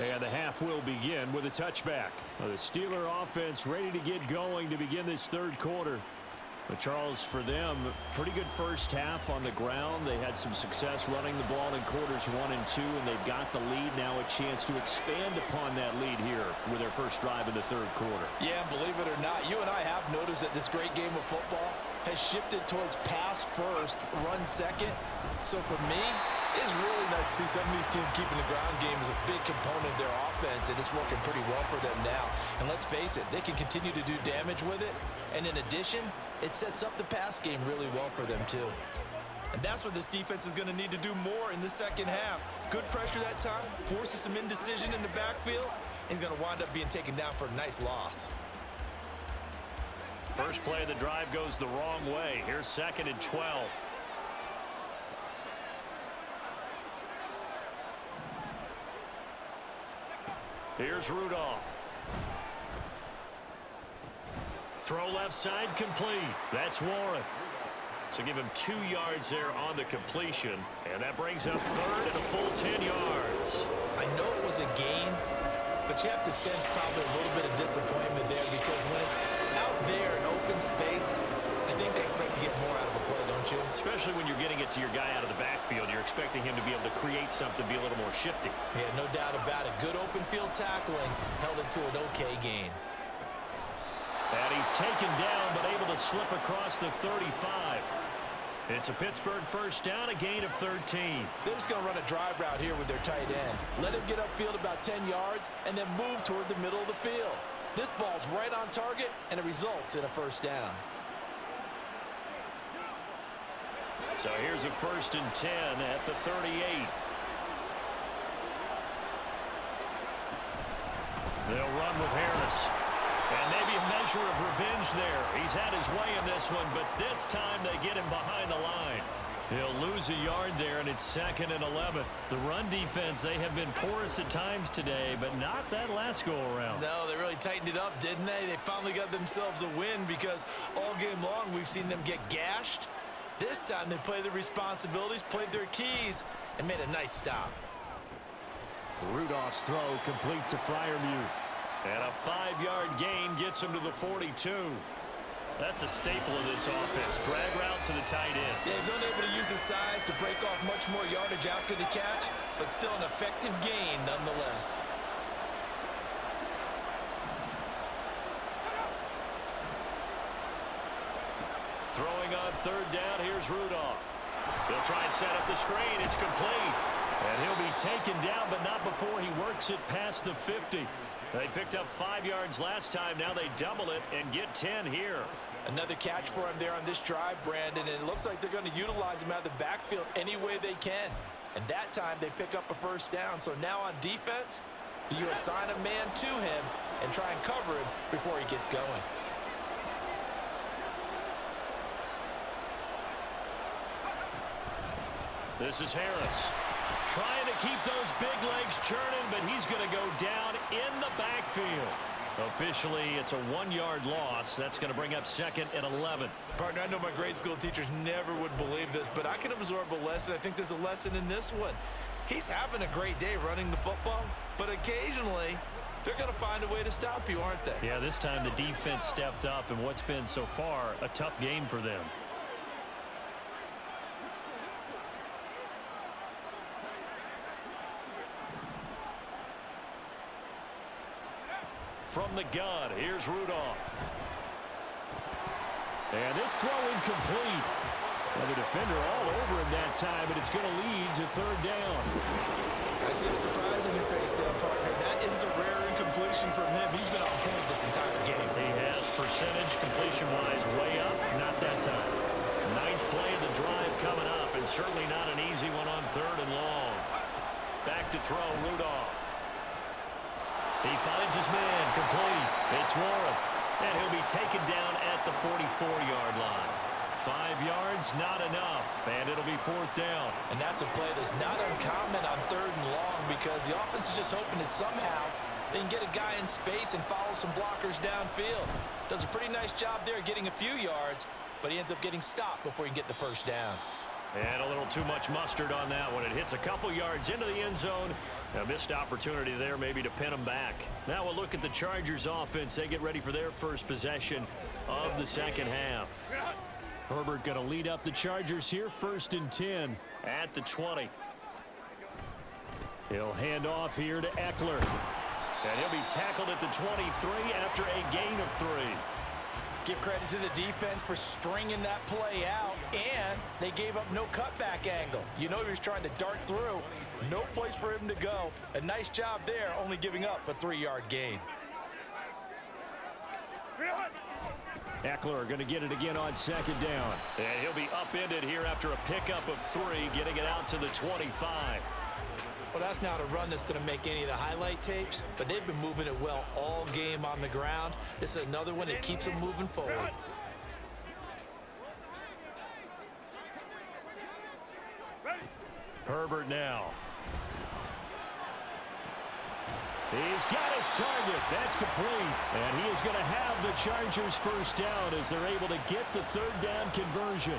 And the half will begin with a touchback. The Steeler offense ready to get going to begin this third quarter. But Charles, for them, pretty good first half on the ground. They had some success running the ball in quarters 1 and 2, and they've got the lead now, a chance to expand upon that lead here with their first drive in the third quarter. Yeah, believe it or not, you and I have noticed that this great game of football has shifted towards pass first, run second. So for me, it's really nice to see some of these teams keeping the ground game as a big component of their offense, and it's working pretty well for them now. And let's face it, they can continue to do damage with it. And in addition, it sets up the pass game really well for them too. And that's what this defense is going to need to do more in the second half. Good pressure that time, forces some indecision in the backfield, and he's going to wind up being taken down for a nice loss. First play of the drive goes the wrong way. Here's second and 12. Here's Rudolph. Throw left side complete. That's Warren. So give him 2 yards there on the completion. And that brings up third and a full 10 yards. I know it was a gain, but you have to sense probably a little bit of disappointment there because when it's out there in open space, I think they expect to get more out of a play, don't you? Especially when you're getting it to your guy out of the backfield. You're expecting him to be able to create something, be a little more shifty. Yeah, no doubt about it. Good open field tackling held it to an okay gain. And he's taken down, but able to slip across the 35. It's a Pittsburgh first down, a gain of 13. They're just going to run a drive route here with their tight end. Let him get upfield about 10 yards and then move toward the middle of the field. This ball's right on target, and it results in a first down. So here's a 1st and 10 at the 38. They'll run with Harris. And maybe a measure of revenge there. He's had his way in this one, but this time they get him behind the line. He'll lose a yard there, and it's 2nd and 11. The run defense, they have been porous at times today, but not that last go-around. No, they really tightened it up, didn't they? They finally got themselves a win because all game long we've seen them get gashed. This time they played their responsibilities, played their keys, and made a nice stop. Rudolph's throw complete to Freiermuth. And a 5-yard gain gets him to the 42. That's a staple of this offense. Drag route to the tight end. Yeah, he's unable to use his size to break off much more yardage after the catch, but still an effective gain nonetheless. Throwing on 3rd down, here's Rudolph. He'll try and set up the screen. It's complete. And he'll be taken down, but not before he works it past the 50. They picked up 5 yards last time. Now they double it and get 10 here. Another catch for him there on this drive, Brandon, and it looks like they're going to utilize him out of the backfield any way they can. And that time they pick up a first down. So now on defense, do you assign a man to him and try and cover him before he gets going? This is Harris. Trying to keep those big legs churning, but he's going to go down in the backfield. Officially, it's a 1-yard loss. That's going to bring up 2nd and 11. Partner, I know my grade school teachers never would believe this, but I can absorb a lesson. I think there's a lesson in this one. He's having a great day running the football, but occasionally they're going to find a way to stop you, aren't they? Yeah, this time the defense stepped up in what's been so far a tough game for them. From the gun, here's Rudolph. And this throw incomplete. Well, the defender all over him that time, but it's going to lead to 3rd down. I see the surprise in your face there, partner. That is a rare incompletion from him. He's been on point this entire game. He has percentage completion-wise way up. Not that time. 9th play of the drive coming up, and certainly not an easy one on 3rd and long. Back to throw, Rudolph. He finds his man, complete. It's Warren, and he'll be taken down at the 44-yard line. 5 yards, not enough, and it'll be 4th down. And that's a play that's not uncommon on 3rd and long because the offense is just hoping that somehow they can get a guy in space and follow some blockers downfield. Does a pretty nice job there getting a few yards, but he ends up getting stopped before he can get the first down. And a little too much mustard on that one. It hits a couple yards into the end zone. A missed opportunity there maybe to pin them back. Now we'll look at the Chargers offense. They get ready for their first possession of the 2nd half. Herbert going to lead up the Chargers here, 1st and 10. At the 20. He'll hand off here to Eckler. And he'll be tackled at the 23 after a gain of 3. Give credit to the defense for stringing that play out, and they gave up no cutback angle. You know he was trying to dart through. No place for him to go. A nice job there, only giving up a 3-yard gain. Eckler going to get it again on 2nd down. And he'll be upended here after a pickup of 3, getting it out to the 25. Well, that's not a run that's going to make any of the highlight tapes, but they've been moving it well all game on the ground. This is another one that keeps them moving forward. Herbert now. He's got his target. That's complete. And he is going to have the Chargers first down as they're able to get the 3rd down conversion.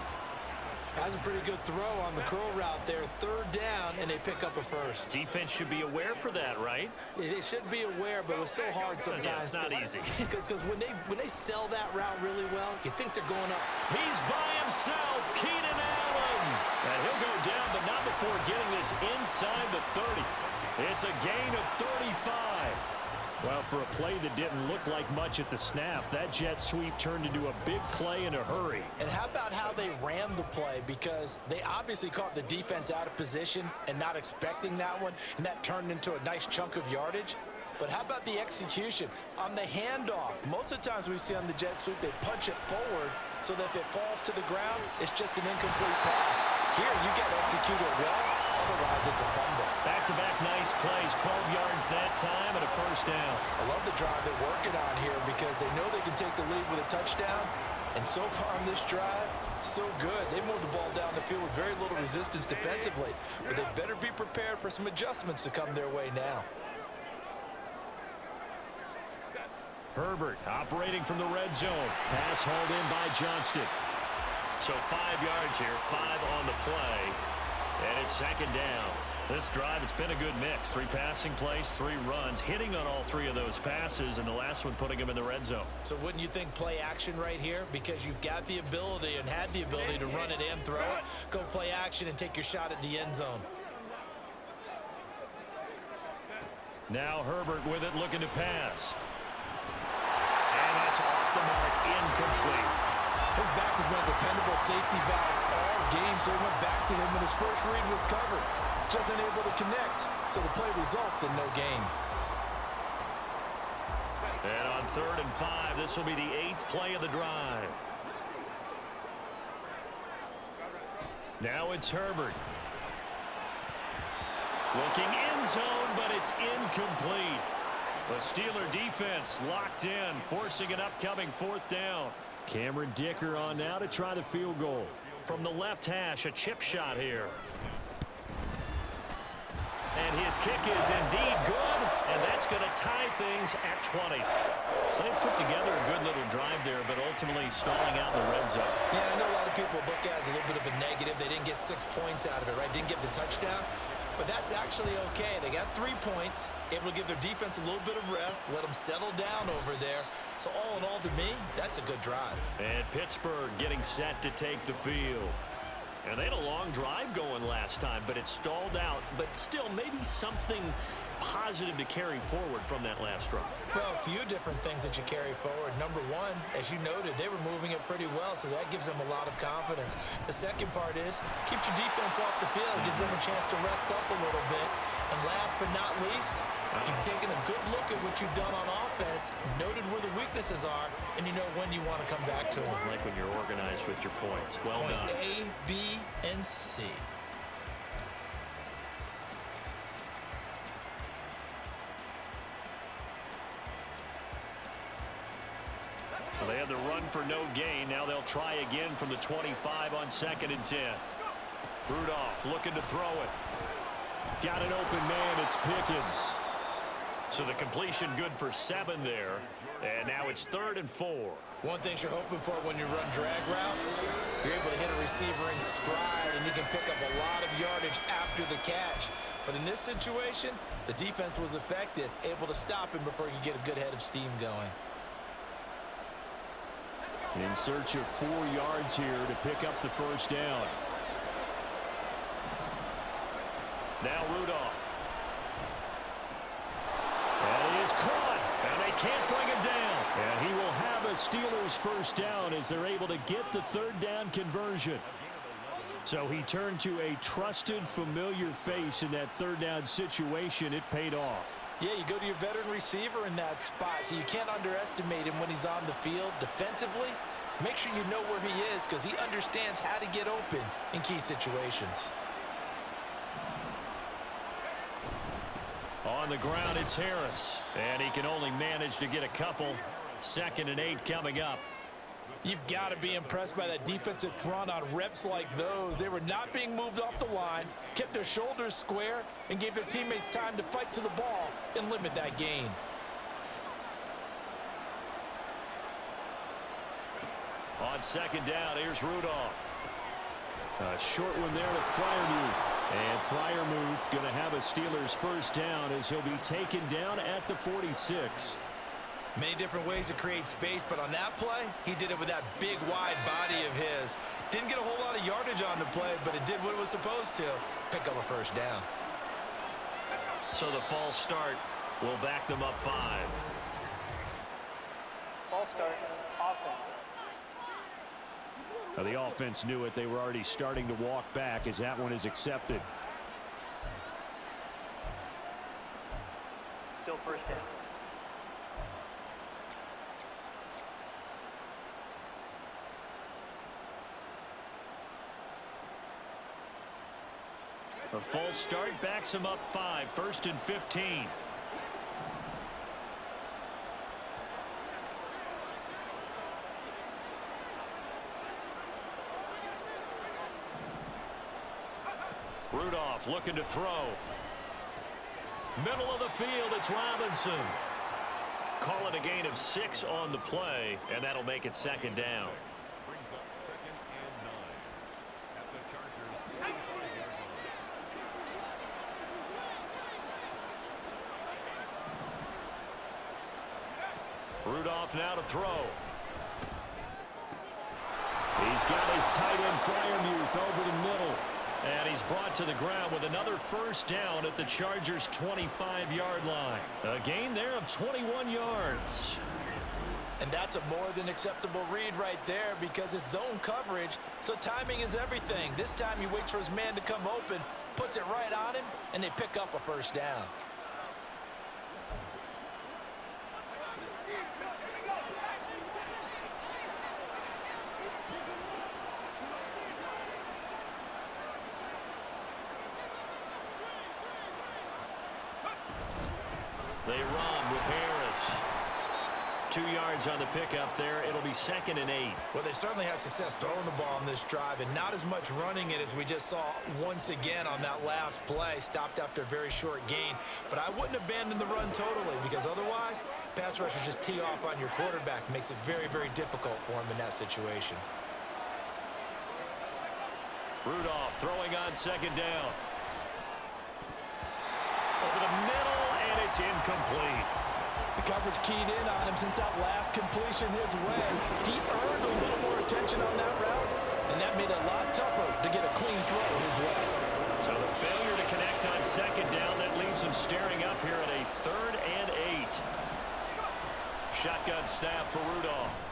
That's a pretty good throw on the curl route there. Third down, and they pick up a first. Defense should be aware for that, right? They should be aware, but it's so hard sometimes. Yeah, it's not easy. Because when they sell that route really well, you think they're going up. He's by himself, Keenan Allen. And he'll go down, but not before getting this inside the 30. It's a gain of 35. Well, for a play that didn't look like much at the snap, that jet sweep turned into a big play in a hurry. And how about how they ran the play? Because they obviously caught the defense out of position and not expecting that one, and that turned into a nice chunk of yardage. But how about the execution? On the handoff, most of the times we see on the jet sweep, they punch it forward so that if it falls to the ground, it's just an incomplete pass. Here, you get executed well, otherwise it's a fumble. Back-to-back nice plays, 12 yards that time and a first down. I love the drive they're working on here because they know they can take the lead with a touchdown. And so far on this drive, so good. They moved the ball down the field with very little resistance defensively. But they better be prepared for some adjustments to come their way now. Herbert operating from the red zone. Pass hauled in by Johnston. So 5 yards here, 5 on the play. And it's second down. This drive, it's been a good mix. 3 passing plays, 3 runs, hitting on all 3 of those passes, and the last one putting them in the red zone. So wouldn't you think play action right here? Because you've got the ability and had the ability to run it and throw it. Go play action and take your shot at the end zone. Now Herbert with it, looking to pass. And that's off the mark, incomplete. His back has been a dependable safety valve all game, so he went back to him when his first read was covered. Just unable to connect, so the play results in no gain. And on 3rd and 5, this will be the 8th play of the drive. Now it's Herbert. Looking end zone, but it's incomplete. The Steeler defense locked in, forcing an upcoming 4th down. Cameron Dicker on now to try the field goal. From the left hash, a chip shot here. And his kick is indeed good, and that's going to tie things at 20. So they put together a good little drive there, but ultimately stalling out in the red zone. Yeah, I know a lot of people look at it as a little bit of a negative. They didn't get 6 points out of it, right? Didn't get the touchdown. But that's actually okay. They got 3 points, able to give their defense a little bit of rest, let them settle down over there. So all in all, to me, that's a good drive. And Pittsburgh getting set to take the field. And they had a long drive going last time, but it stalled out. But still, maybe something positive to carry forward from that last drive. Well, a few different things that you carry forward. Number one, as you noted, they were moving it pretty well, so that gives them a lot of confidence. The second part is, keeps your defense off the field, gives them a chance to rest up a little bit. And last but not least, you've taken a good look at what you've done on offense, noted where the weaknesses are, and you know when you want to come back to them. Like when you're organized with your points. Well done. Point A, B, and C. Well, they had the run for no gain. Now they'll try again from the 25 on 2nd and 10. Rudolph looking to throw it. Got an open man. It's Pickens. So the completion good for 7 there. And now it's 3rd and 4. One thing you're hoping for when you run drag routes, you're able to hit a receiver in stride, and you can pick up a lot of yardage after the catch. But in this situation, the defense was effective, able to stop him before you get a good head of steam going. In search of 4 yards here to pick up the first down. Now Rudolph. And he is caught, and they can't bring him down. And he will have a Steelers first down as they're able to get the 3rd down conversion. So he turned to a trusted, familiar face in that 3rd down situation. It paid off. Yeah, you go to your veteran receiver in that spot, so you can't underestimate him when he's on the field defensively. Make sure you know where he is because he understands how to get open in key situations. On the ground, it's Harris. And he can only manage to get a couple. 2nd and 8 coming up. You've got to be impressed by that defensive front on reps like those. They were not being moved off the line, kept their shoulders square, and gave their teammates time to fight to the ball and limit that gain. On 2nd down, here's Rudolph. A short one there to Freiermuth. And Freiermuth going to have a Steelers first down as he'll be taken down at the 46. Many different ways to create space, but on that play, he did it with that big, wide body of his. Didn't get a whole lot of yardage on the play, but it did what it was supposed to. Pick up a first down. So the false start will back them up 5. False start, offense. Now the offense knew it. They were already starting to walk back as that one is accepted. Still first down. A false start backs him up 5. 1st and 15. Rudolph looking to throw. Middle of the field, it's Robinson. Call it a gain of 6 on the play, and that'll make it 2nd down. Brings up 2nd and 9 at the Chargers' 25-yard line. Rudolph now to throw. He's got his tight end Freiermuth over the middle. And he's brought to the ground with another first down at the Chargers' 25-yard line. A gain there of 21 yards. And that's a more than acceptable read right there because it's zone coverage, so timing is everything. This time he waits for his man to come open, puts it right on him, and they pick up a first down. They run with Harris. 2 yards on the pickup there. It'll be 2nd and 8. Well, they certainly had success throwing the ball on this drive and not as much running it as we just saw once again on that last play. Stopped after a very short gain. But I wouldn't abandon the run totally because otherwise, pass rushers just tee off on your quarterback. Makes it very, very difficult for him in that situation. Rudolph throwing on 2nd down. Over the middle, and it's incomplete. The coverage keyed in on him since that last completion his way. He earned a little more attention on that route, and that made it a lot tougher to get a clean throw his way. So the failure to connect on 2nd down, that leaves him staring up here at a 3rd and 8. Shotgun snap for Rudolph.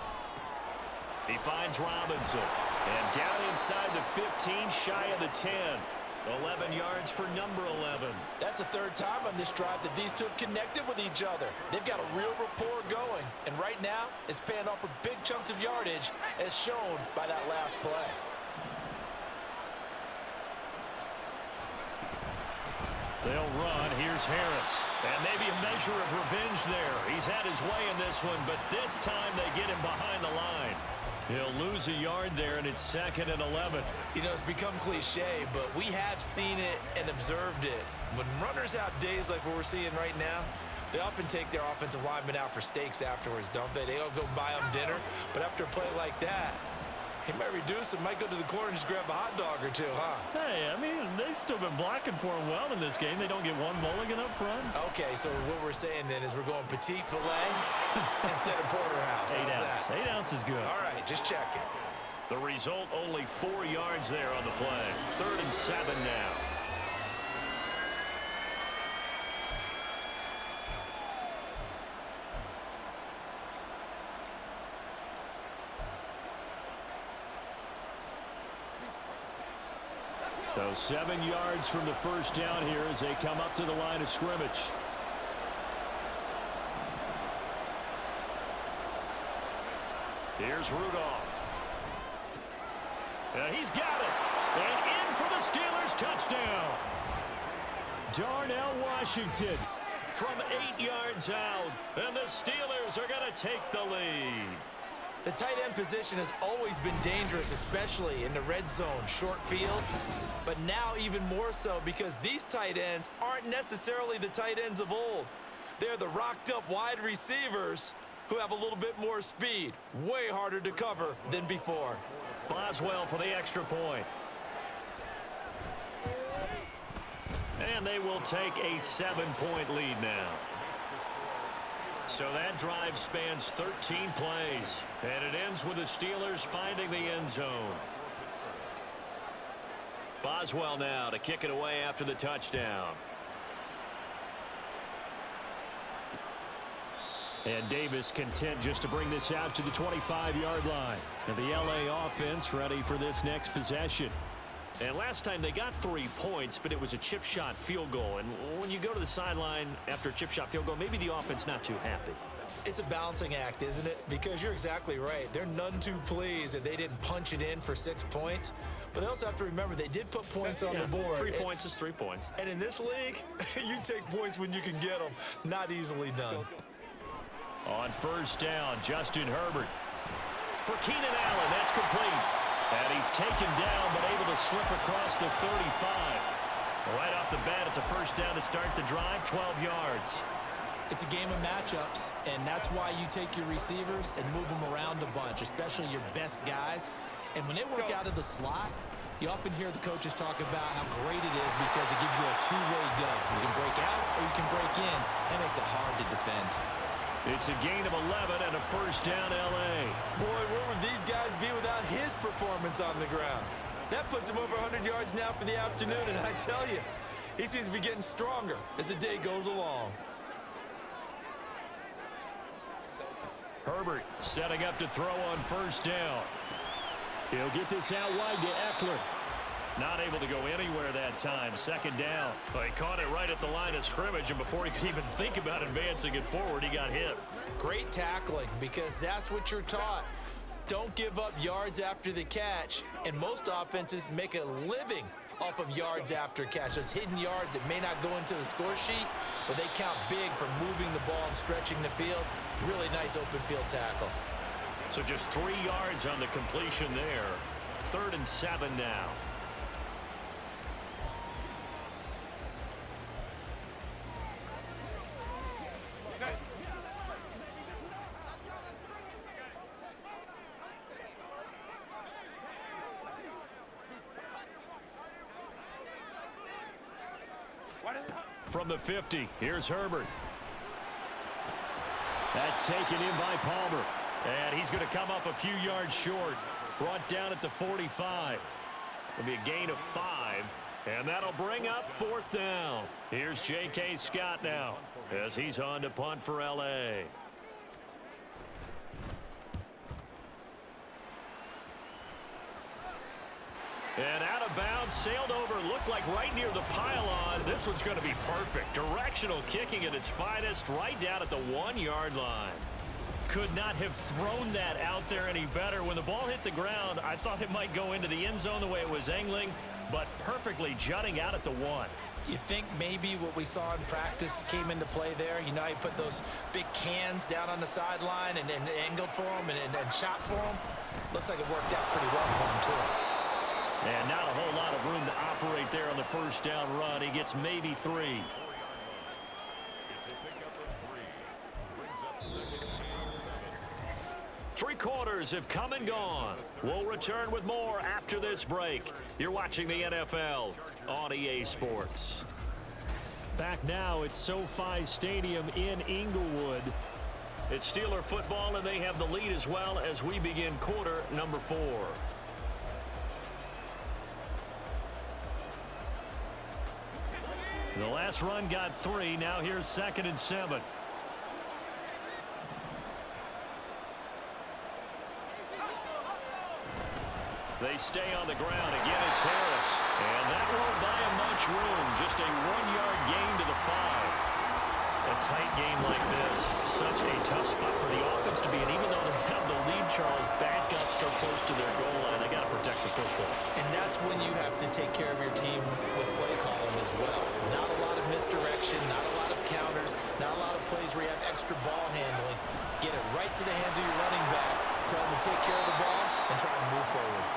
He finds Robinson. And down inside the 15, shy of the 10. 11 yards for number 11. That's the 3rd time on this drive that these two have connected with each other. They've got a real rapport going. And right now, it's paying off with big chunks of yardage, as shown by that last play. They'll run. Here's Harris. And maybe a measure of revenge there. He's had his way in this one, but this time they get him behind the line. He'll lose a yard there, and it's 2nd and 11. You know, it's become cliche, but we have seen it and observed it. When runners have days like what we're seeing right now, they often take their offensive linemen out for steaks afterwards, don't they? They all go buy them dinner, but after a play like that, he might reduce it, might go to the corner and just grab a hot dog or two, huh? Hey, I mean, they've still been blocking for him well in this game. They don't get one mulligan up front. Okay, so what we're saying then is we're going petite filet instead of porterhouse. 8 How's ounce. that? 8 ounce is good. All right, just checking. The result, only 4 yards there on the play. 3rd and 7 now. So 7 yards from the first down here as they come up to the line of scrimmage. Here's Rudolph. He's got it. And in for the Steelers touchdown. Darnell Washington From 8 yards out. And the Steelers are going to take the lead. The tight end position has always been dangerous, especially in the red zone, short field. But now even more so because these tight ends aren't necessarily the tight ends of old. They're the rocked-up wide receivers who have a little bit more speed. Way harder to cover than before. Boswell for the extra point. And they will take a 7-point lead now. So that drive spans 13 plays. And it ends with the Steelers finding the end zone. Boswell now to kick it away after the touchdown. And Davis content just to bring this out to the 25-yard line. And the LA offense ready for this next possession. And last time they got 3 points, but it was a chip shot field goal. And when you go to the sideline after a chip shot field goal, maybe the offense not too happy. It's a balancing act, isn't it? Because you're exactly right. They're none too pleased that they didn't punch it in for 6 points. But they also have to remember they did put points on the board. 3 points is 3 points. And in this league, you take points when you can get them. Not easily done. On first down, Justin Herbert. For Keenan Allen, that's complete. And he's taken down, but able to slip across the 35. Right off the bat, it's a first down to start the drive, 12 yards. It's a game of matchups, and that's why you take your receivers and move them around a bunch, especially your best guys. And when they work out of the slot, you often hear the coaches talk about how great it is because it gives you a two-way go. You can break out or you can break in. That makes it hard to defend. It's a gain of 11 and a first down, L.A. Boy, where would these guys be without his performance on the ground? That puts him over 100 yards now for the afternoon, and I tell you, he seems to be getting stronger as the day goes along. Herbert setting up to throw on first down. He'll get this out wide to Eckler. Not able to go anywhere that time. Second down. He caught it right at the line of scrimmage, and before he could even think about advancing it forward, he got hit. Great tackling, because that's what you're taught. Don't give up yards after the catch, and most offenses make a living off of yards after catch. Those hidden yards that may not go into the score sheet, but they count big for moving the ball and stretching the field. Really nice open field tackle. So just 3 yards on the completion there. 3rd and 7 now. From the 50, here's Herbert. That's taken in by Palmer. And he's going to come up a few yards short. Brought down at the 45. It'll be a gain of 5. And that'll bring up 4th down. Here's J.K. Scott now as he's on to punt for L.A. And out of bounds, sailed over, looked like right near the pylon. This one's going to be perfect. Directional kicking at its finest, right down at the 1-yard line. Could not have thrown that out there any better. When the ball hit the ground, I thought it might go into the end zone the way it was angling, but perfectly jutting out at the 1. You think maybe what we saw in practice came into play there? You know, he put those big cans down on the sideline and angled for him and shot for him. Looks like it worked out pretty well for him, too. And not a whole lot of room to operate there on the first down run. He gets maybe 3. It's a pickup of 3. Brings up 2nd and 7. 3 quarters have come and gone. We'll return with more after this break. You're watching the NFL on EA Sports. Back now at SoFi Stadium in Inglewood. It's Steeler football, and they have the lead as well as we begin quarter number 4. The last run got 3. Now here's 2nd and 7. They stay on the ground. Again, it's Harris. And that won't buy him much room. Just a 1-yard gain to the 5. A tight game like this, such a tough spot for the offense to be in. Even though they have the lead, Charles, back up so close to their goal line, they got to protect the football. And that's when you have to take care of your team with play calling as well. Not a lot of misdirection, not a lot of counters, not a lot of plays where you have extra ball handling. Get it right to the hands of your running back. Tell him to take care of the ball and try to move forward.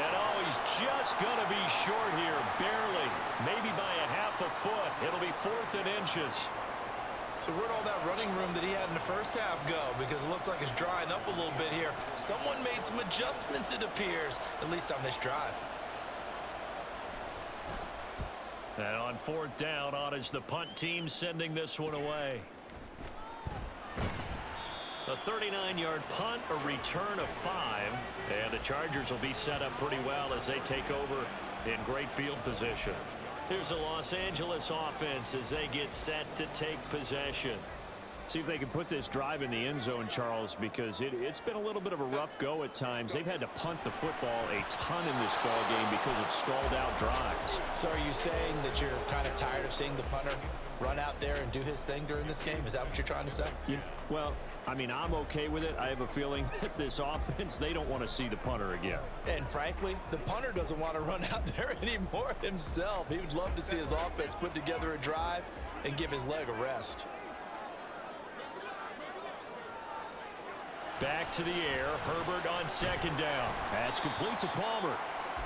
And he's just going to be short here, barely, maybe by a half a foot. It'll be 4th and inches. So where'd all that running room that he had in the first half go? Because it looks like it's drying up a little bit here. Someone made some adjustments, it appears, at least on this drive. And on 4th down, on is the punt team sending this one away. A 39-yard punt, a return of 5. And the Chargers will be set up pretty well as they take over in great field position. Here's the Los Angeles offense as they get set to take possession. See if they can put this drive in the end zone, Charles, because it's been a little bit of a rough go at times. They've had to punt the football a ton in this ball game because it's stalled out drives. So are you saying that you're kind of tired of seeing the punter run out there and do his thing during this game? Is that what you're trying to say? Well, I mean, I'm okay with it. I have a feeling that this offense, they don't want to see the punter again. And frankly, the punter doesn't want to run out there anymore himself. He would love to see his offense put together a drive and give his leg a rest. Back to the air. Herbert on 2nd down. That's complete to Palmer.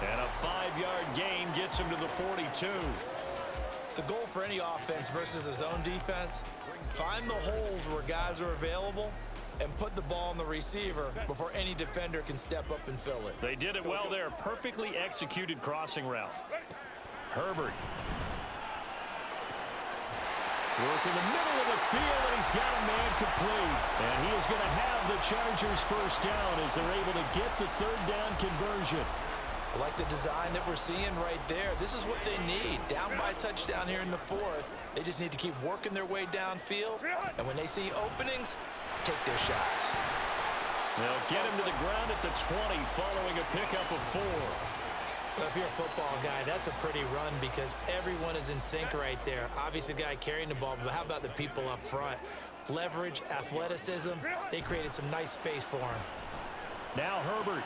And a 5-yard gain gets him to the 42. The goal for any offense versus a zone defense, find the holes where guys are available and put the ball on the receiver before any defender can step up and fill it. They did it well there. Perfectly executed crossing route. Herbert. Work in the middle of the field, and he's got a man complete. And he is going to have the Chargers 1st down as they're able to get the 3rd down conversion. I like the design that we're seeing right there. This is what they need. Down by a touchdown here in the 4th. They just need to keep working their way downfield. And when they see openings, take their shots. They'll get him to the ground at the 20 following a pickup of 4. Well, if you're a football guy, that's a pretty run because everyone is in sync right there. Obviously, the guy carrying the ball, but how about the people up front? Leverage, athleticism, they created some nice space for him. Now Herbert.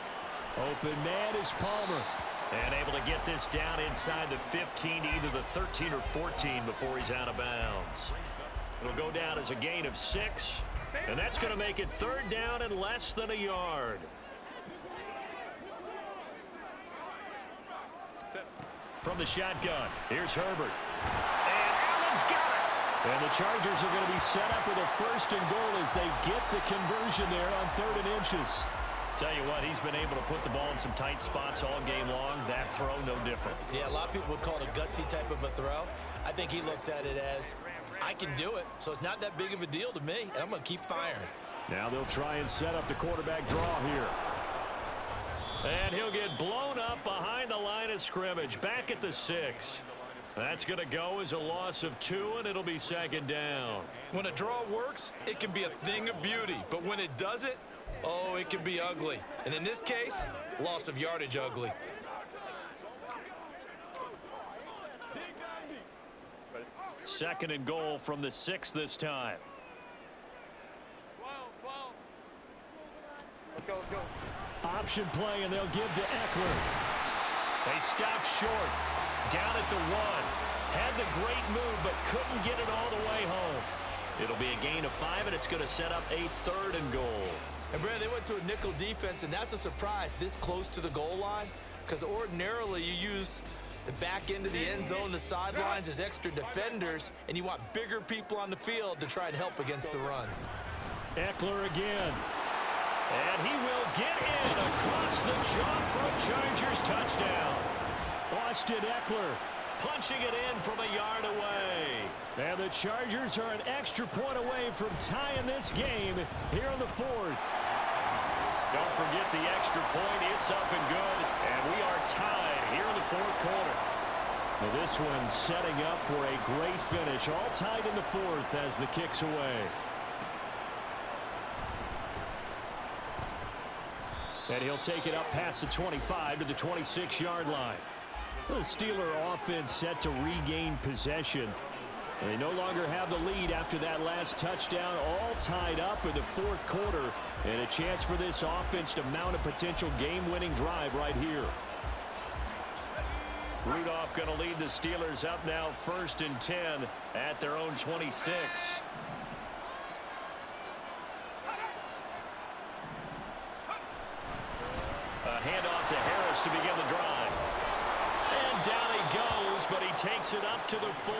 Open man is Palmer. And able to get this down inside the 15 to either the 13 or 14 before he's out of bounds. It'll go down as a gain of 6. And that's going to make it 3rd down and less than a yard. From the shotgun, here's Herbert. And Allen's got it. And the Chargers are going to be set up with a 1st and goal as they get the conversion there on 3rd and inches. Tell you what, he's been able to put the ball in some tight spots all game long. That throw, no different. Yeah, a lot of people would call it a gutsy type of a throw. I think he looks at it as, I can do it, so it's not that big of a deal to me, and I'm going to keep firing. Now they'll try and set up the quarterback draw here. And he'll get blown up behind the line of scrimmage. Back at the 6. That's going to go as a loss of 2, and it'll be 2nd down. When a draw works, it can be a thing of beauty. But when it doesn't, oh, it can be ugly. And in this case, loss of yardage ugly. Second and goal from the 6 this time. Let's go, let's go. Option play, and they'll give to Eckler. They stop short. Down at the 1. Had the great move, but couldn't get it all the way home. It'll be a gain of 5, and it's going to set up a 3rd and goal. And, Brad, they went to a nickel defense, and that's a surprise this close to the goal line because ordinarily you use the back end of the end zone, the sidelines as extra defenders, and you want bigger people on the field to try and help against the run. Eckler again. And he will get in across the chalk for a Chargers touchdown. Austin Eckler punching it in from a yard away. And the Chargers are an extra point away from tying this game here in the 4th. Don't forget the extra point. It's up and good. And we are tied here in the 4th quarter. Now this one setting up for a great finish. All tied in the 4th as the kick's away. And he'll take it up past the 25 to the 26-yard line. The Steeler offense set to regain possession. They no longer have the lead after that last touchdown, all tied up in the 4th quarter, and a chance for this offense to mount a potential game-winning drive right here. Rudolph going to lead the Steelers up now 1st and 10 at their own 26. A handoff to Harris to begin the drive. And down he goes, but he takes it up to the 40.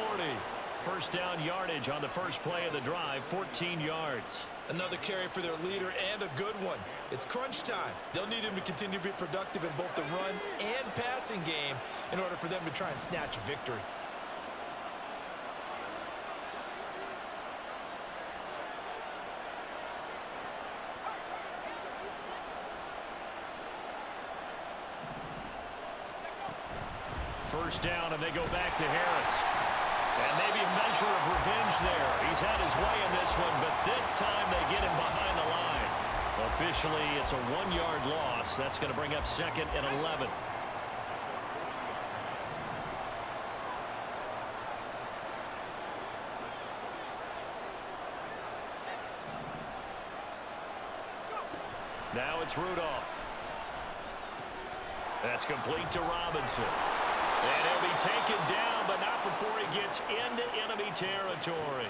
First down yardage on the first play of the drive, 14 yards. Another carry for their leader and a good one. It's crunch time. They'll need him to continue to be productive in both the run and passing game in order for them to try and snatch a victory. first down, and they go back to Harris. And maybe a measure of revenge there. He's had his way in this one, but this time they get him behind the line. Officially, it's a 1-yard loss. That's going to bring up 2nd and 11. Now it's Rudolph. That's complete to Robinson. And he'll be taken down, but not before he gets into enemy territory.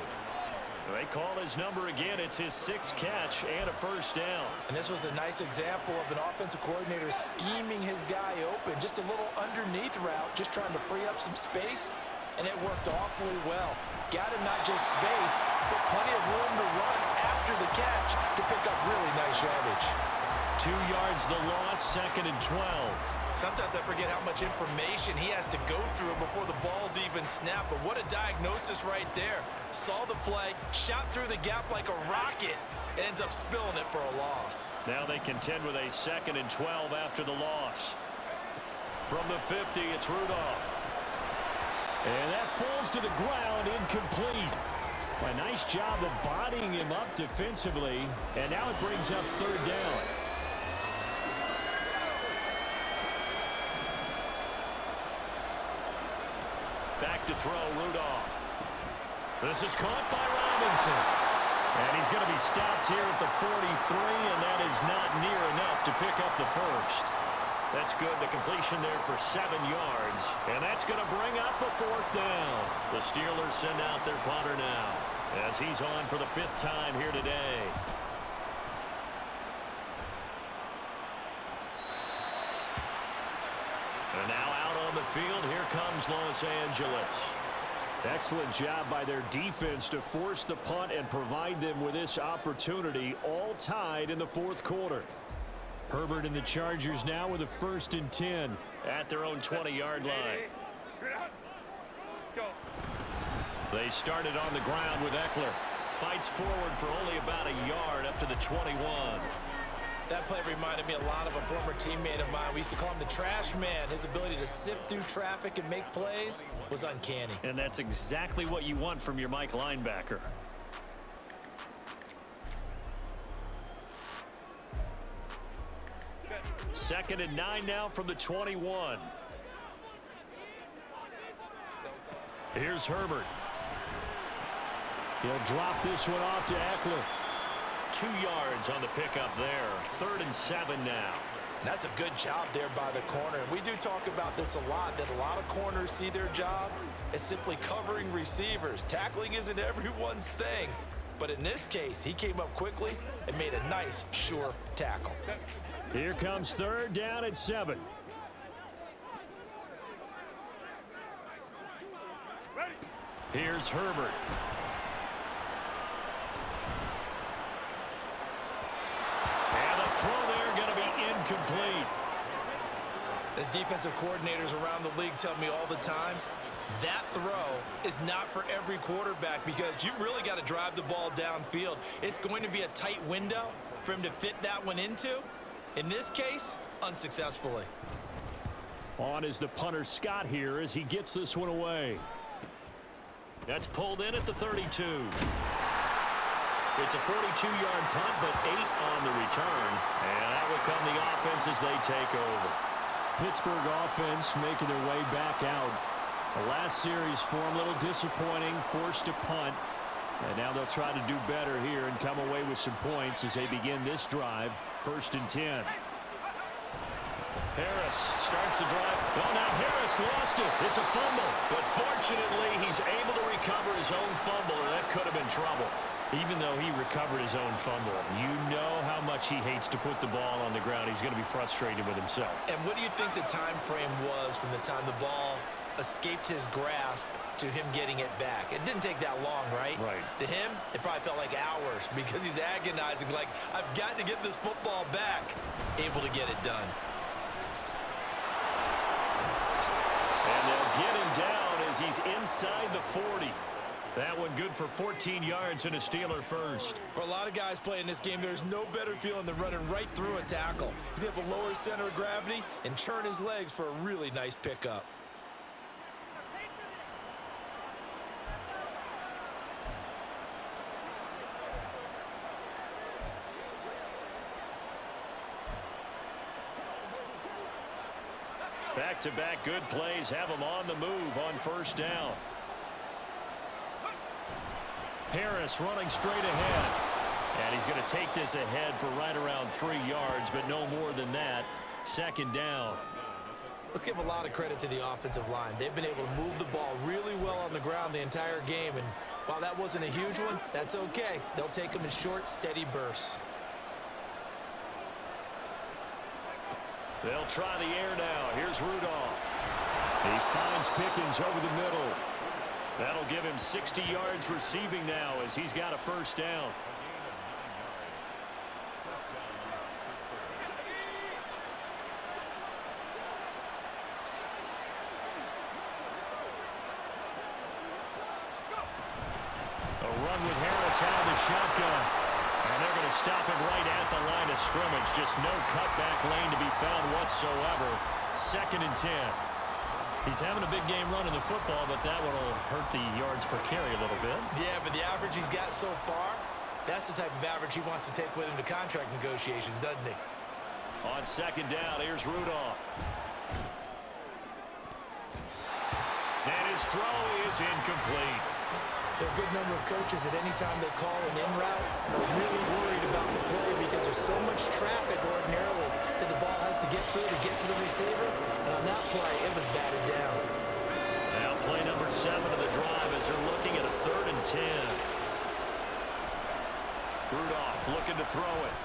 They call his number again. It's his 6th catch and a first down. And this was a nice example of an offensive coordinator scheming his guy open. Just a little underneath route, just trying to free up some space, and it worked awfully well. Got him not just space, but plenty of room to run after the catch to pick up really nice yardage. 2 yards the loss, 2nd and 12. Sometimes I forget how much information he has to go through before the ball's even snapped. But what a diagnosis right there. Saw the play, shot through the gap like a rocket, and ends up spilling it for a loss. Now they contend with a 2nd and 12 after the loss. From the 50, it's Rudolph. And that falls to the ground, incomplete. A nice job of bodying him up defensively, and now it brings up 3rd down. Back to throw, Rudolph. This is caught by Robinson. And he's going to be stopped here at the 43, and that is not near enough to pick up the first. That's good. The completion there for 7 yards. And that's going to bring up a 4th down. The Steelers send out their punter now, as he's on for the 5th time here today. And now out on the field, here comes Los Angeles. Excellent job by their defense to force the punt and provide them with this opportunity, all tied in the 4th quarter. Herbert and the Chargers now with a 1st and 10 at their own 20-yard line. They started on the ground with Eckler. Fights forward for only about a yard up to the 21. That play reminded me a lot of a former teammate of mine. We used to call him the trash man. His ability to sift through traffic and make plays was uncanny. And that's exactly what you want from your Mike linebacker. Second and 9 now from the 21. Here's Herbert. He'll drop this one off to Eckler. 2 yards on the pickup there. 3rd and 7 now. That's a good job there by the corner. We do talk about this a lot, that a lot of corners see their job as simply covering receivers. Tackling isn't everyone's thing. But in this case, he came up quickly and made a nice, sure tackle. Here comes 3rd down at 7. Here's Herbert. And the throw there going to be incomplete. As defensive coordinators around the league tell me all the time, that throw is not for every quarterback because you've really got to drive the ball downfield. It's going to be a tight window for him to fit that one into. In this case, unsuccessfully. On is the punter Scott here as he gets this one away. That's pulled in at the 32. It's a 42-yard punt, but 8 on the return. And that will come the offense as they take over. Pittsburgh offense making their way back out. The last series for them, a little disappointing, forced to punt. And now they'll try to do better here and come away with some points as they begin this drive. 1st and 10. Harris starts the drive. Well, now Harris lost it. It's a fumble. But fortunately, he's able to recover his own fumble, or that could have been trouble. Even though he recovered his own fumble, you know how much he hates to put the ball on the ground. He's going to be frustrated with himself. And what do you think the time frame was from the time the ball escaped his grasp to him getting it back? It didn't take that long, right? Right. To him, it probably felt like hours because he's agonizing, like, I've got to get this football back. Able to get it done. And they'll get him down as he's inside the 40. That one good for 14 yards and a Steeler first. For a lot of guys playing this game, there's no better feeling than running right through a tackle. He's able to lower his center of gravity and churn his legs for a really nice pickup. Back-to-back good plays have him on the move on first down. Harris running straight ahead. And he's going to take this ahead for right around 3 yards, but no more than that. Second down. Let's give a lot of credit to the offensive line. They've been able to move the ball really well on the ground the entire game. And while that wasn't a huge one, that's okay. They'll take them in short, steady bursts. They'll try the air now. Here's Rudolph. He finds Pickens over the middle. That'll give him 60 yards receiving now as he's got a first down. A run with Harris out of the shotgun. And they're going to stop him right at the line of scrimmage. Just no cutback lane to be found whatsoever. 2nd and 10. He's having a big game running the football, but that one will hurt the yards per carry a little bit. Yeah, but the average he's got so far, that's the type of average he wants to take with him to contract negotiations, doesn't he? On second down, here's Rudolph. And his throw is incomplete. There are a good number of coaches that any time they call an in route are really worried about the play because there's so much traffic ordinarily that the ball has to get through to get to the receiver. And on that play, it was batted down. Now play number 7 of the drive as they're looking at a 3rd and 10. Rudolph looking to throw it.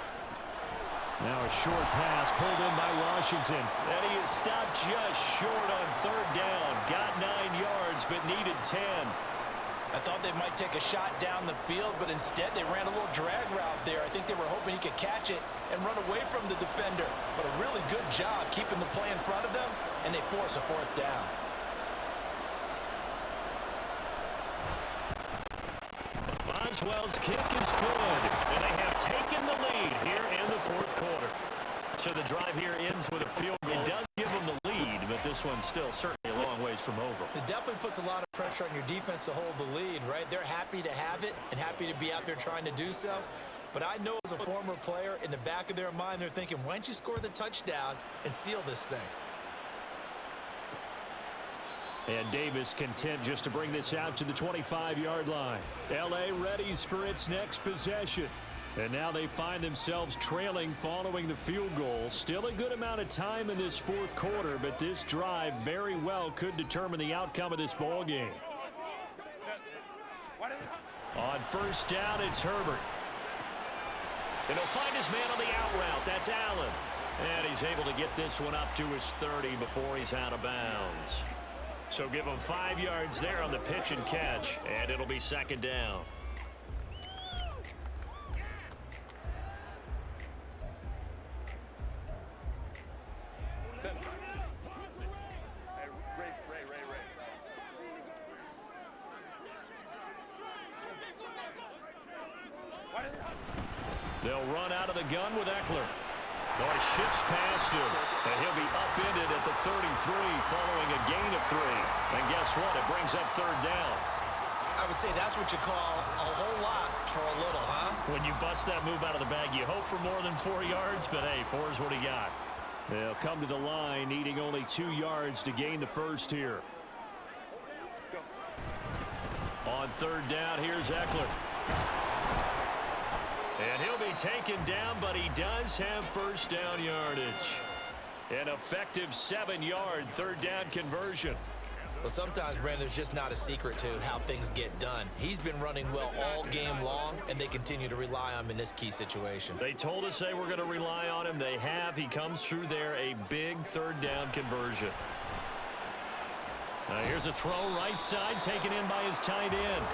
Now a short pass pulled in by Washington. And he is stopped just short on 3rd down. Got 9 yards but needed 10. I thought they might take a shot down the field, but instead they ran a little drag route there. I think they were hoping he could catch it and run away from the defender. But a really good job keeping the play in front of them, and they force a 4th down. Boswell's kick is good, and they have taken the lead here in the 4th quarter. So the drive here ends with a field goal. It does give them the lead, but this one's still certainly a long ways from over. It definitely puts a lot of pressure on your defense to hold the lead, right? They're happy to have it and happy to be out there trying to do so. But I know as a former player, in the back of their mind, they're thinking, why don't you score the touchdown and seal this thing? And Davis content just to bring this out to the 25-yard line. L.A. readies for its next possession. And now they find themselves trailing following the field goal. Still a good amount of time in this 4th quarter, but this drive very well could determine the outcome of this ball game. On first down, it's Herbert. And he'll find his man on the out route. That's Allen. And he's able to get this one up to his 30 before he's out of bounds. So give him 5 yards there on the pitch and catch, and it'll be 2nd down. They'll run out of the gun with Eckler. Oh, he shifts past him, and he'll be upended at the 33 following a gain of 3. And guess what? It brings up 3rd down. I would say that's what you call a whole lot for a little, huh? When you bust that move out of the bag, you hope for more than 4 yards, but hey, 4 is what he got. They'll come to the line, needing only 2 yards to gain the first here. On 3rd down, here's Eckler. And he'll be taken down, but he does have first down yardage. An effective 7-yard 3rd down conversion. Well, sometimes, Brandon, there's just not a secret to how things get done. He's been running well all game long, and they continue to rely on him in this key situation. They told us they were going to rely on him. They have. He comes through there, a big 3rd down conversion. Now here's a throw right side, taken in by his tight end.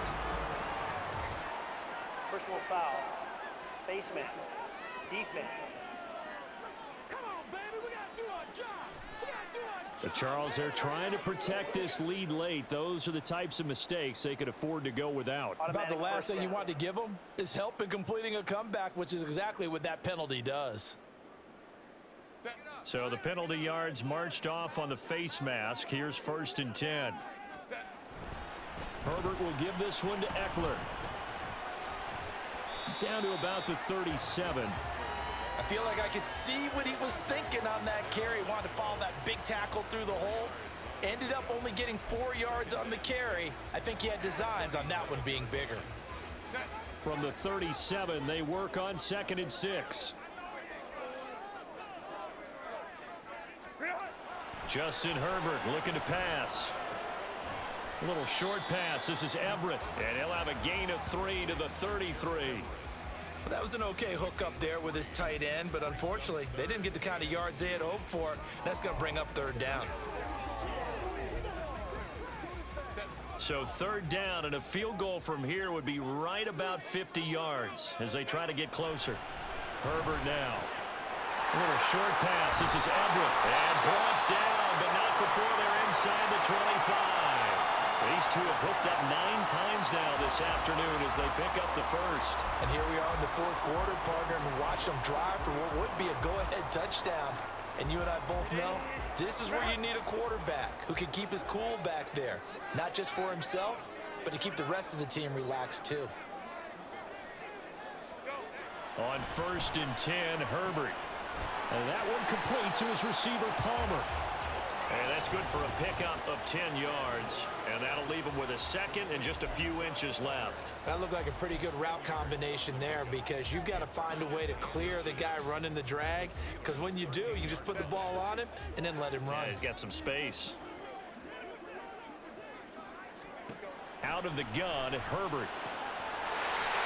Personal foul. Baseman. Defense. But Charles, they're trying to protect this lead late. Those are the types of mistakes they could afford to go without. About the last thing you want to give them is help in completing a comeback, which is exactly what that penalty does. So the penalty yards marched off on the face mask. Here's 1st and 10. Herbert will give this one to Eckler. Down to about the 37. I feel like I could see what he was thinking on that carry. He wanted to follow that big tackle through the hole. Ended up only getting 4 yards on the carry. I think he had designs on that one being bigger. From the 37, they work on 2nd and 6. Justin Herbert looking to pass. A little short pass. This is Everett, and he'll have a gain of 3 to the 33. That was an okay hook up there with his tight end, but unfortunately, they didn't get the kind of yards they had hoped for. That's going to bring up 3rd down. So 3rd down, and a field goal from here would be right about 50 yards as they try to get closer. Herbert now. A little short pass. This is Everett, and brought down, but not before they're inside the 25. These two have hooked up 9 times now this afternoon as they pick up the 1st. And here we are in the 4th quarter, partner, and watch them drive for what would be a go-ahead touchdown. And you and I both know this is where you need a quarterback who can keep his cool back there. Not just for himself, but to keep the rest of the team relaxed too. On 1st and 10, Herbert. And that one complete to his receiver, Palmer. And that's good for a pickup of 10 yards. And that'll leave him with a 2nd and just a few inches left. That looked like a pretty good route combination there because you've got to find a way to clear the guy running the drag. Because when you do, you just put the ball on him and then let him run. Yeah, he's got some space. Out of the gun, Herbert.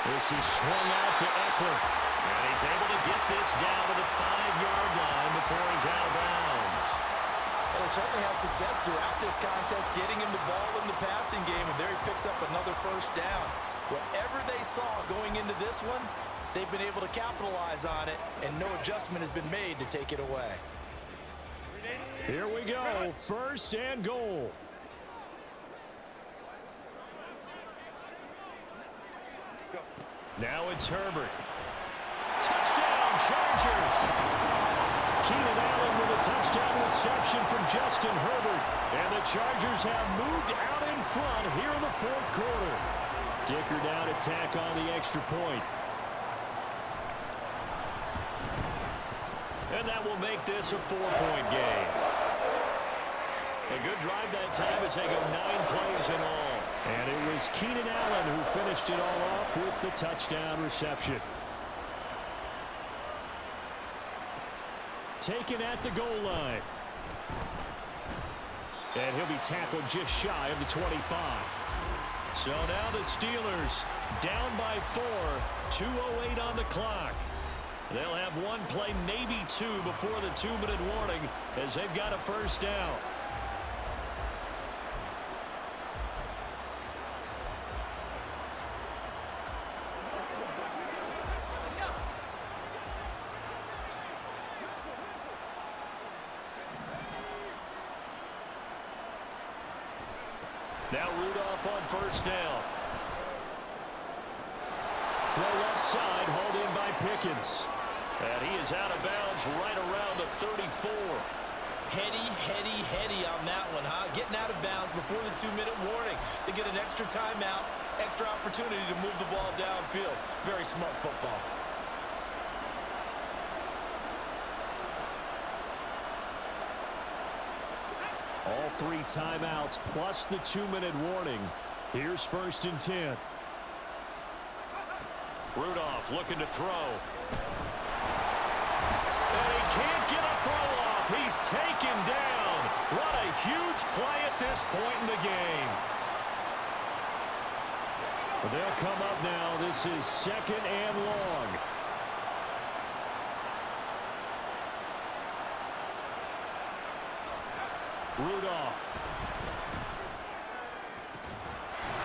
This is swung out to Eckler. And he's able to get this down to the 5-yard line before he's out of bounds. Well, they certainly had success throughout this contest, getting him the ball in the passing game, and there he picks up another 1st down. Whatever they saw going into this one, they've been able to capitalize on it, and no adjustment has been made to take it away. Here we go, 1st and goal. Now it's Herbert. Touchdown, Chargers! Keenan Allen with a touchdown reception from Justin Herbert. And the Chargers have moved out in front here in the 4th quarter. Dicker down to tack on the extra point. And that will make this a 4-point game. A good drive that time as they go 9 plays in all. And it was Keenan Allen who finished it all off with the touchdown reception. Taken at the goal line. And he'll be tackled just shy of the 25. So now the Steelers down by 4, 2:08 on the clock. They'll have 1 play, maybe 2 before the 2-minute warning as they've got a 1st down. Now Rudolph on 1st down. Throw left side, hauled in by Pickens. And he is out of bounds right around the 34. Heady on that one, huh? Getting out of bounds before the 2-minute warning. They get an extra timeout, extra opportunity to move the ball downfield. Very smart football. All 3 timeouts plus the 2-minute warning. Here's 1st and 10. Rudolph looking to throw. And he can't get a throw off. He's taken down. What a huge play at this point in the game. They'll come up now. This is 2nd and long. Rudolph.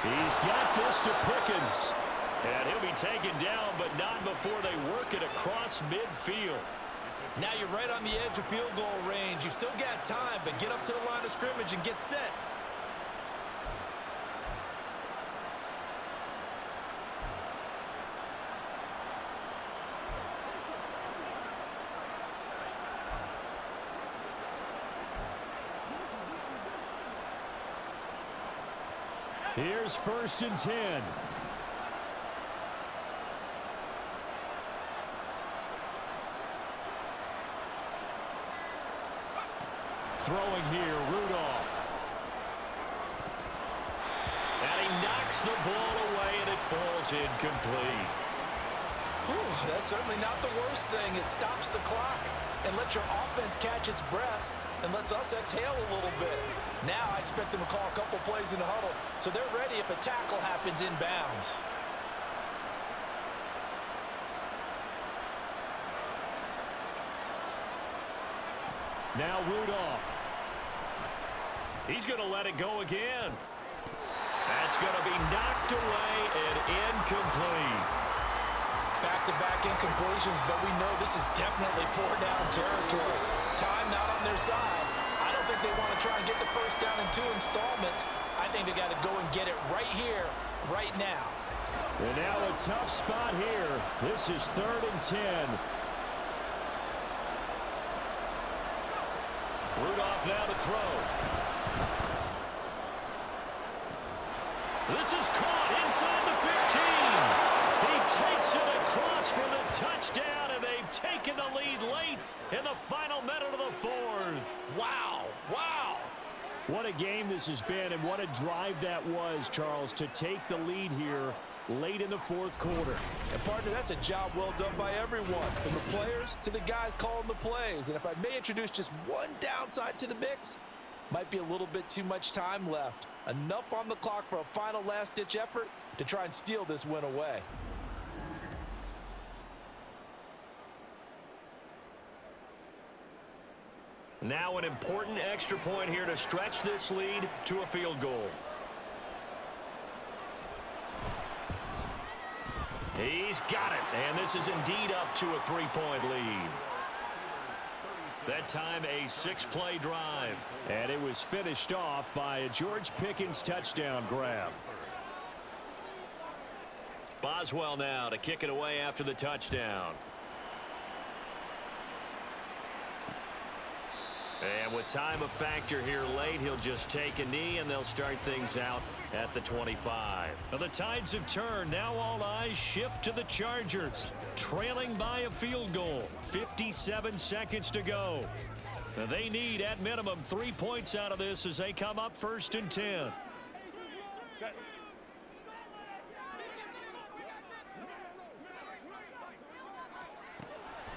He's got this to Pickens. And he'll be taken down, but not before they work it across midfield. Now you're right on the edge of field goal range. You've still got time, but get up to the line of scrimmage and get set. Here's 1st and 10. Throwing here, Rudolph. And he knocks the ball away, and it falls incomplete. Whew, that's certainly not the worst thing. It stops the clock and lets your offense catch its breath and lets us exhale a little bit. Now I expect them to call a couple plays in the huddle so they're ready if a tackle happens inbounds. Now Rudolph. He's going to let it go again. That's going to be knocked away and incomplete. Back-to-back incompletions, but we know this is definitely four-down territory. Time not on their side. I don't think they want to try and get the first down in 2 installments. I think they got to go and get it right here, right now. And now a tough spot here. This is 3rd and 10. Rudolph now to throw. This is caught inside the 15. He takes it across for the touchdown, and they've taken the lead late in the final minute of the 4th. Wow, wow. What a game this has been, and what a drive that was, Charles, to take the lead here late in the 4th quarter. And partner, that's a job well done by everyone, from the players to the guys calling the plays. And if I may introduce just one downside to the mix, might be a little bit too much time left. Enough on the clock for a final last-ditch effort to try and steal this win away. Now an important extra point here to stretch this lead to a field goal. He's got it, and this is indeed up to a 3-point lead. That time a 6-play drive, and it was finished off by a George Pickens touchdown grab. Boswell now to kick it away after the touchdown. And with time a factor here late, he'll just take a knee, and they'll start things out at the 25. Now the tides have turned. Now all eyes shift to the Chargers, trailing by a field goal. 57 seconds to go. Now they need, at minimum, 3 points out of this as they come up 1st and 10.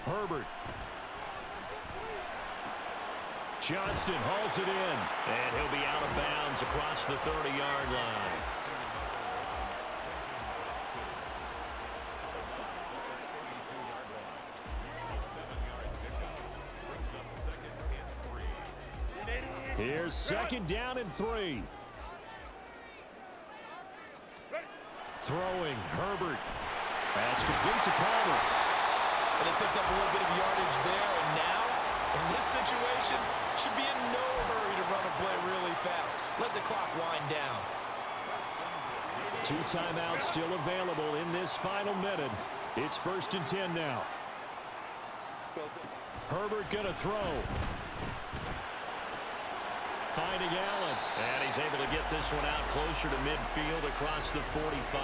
Herbert. Johnston hauls it in, and he'll be out of bounds across the 30-yard line. Here's 2nd down and 3. Throwing, Herbert. That's complete to Palmer. And they picked up a little bit of yardage there, and now, in this situation, should be in no hurry to run a play really fast. Let the clock wind down. 2 timeouts still available in this final minute. It's 1st and 10 now. Herbert gonna throw. Finding Allen. And he's able to get this one out closer to midfield across the 45.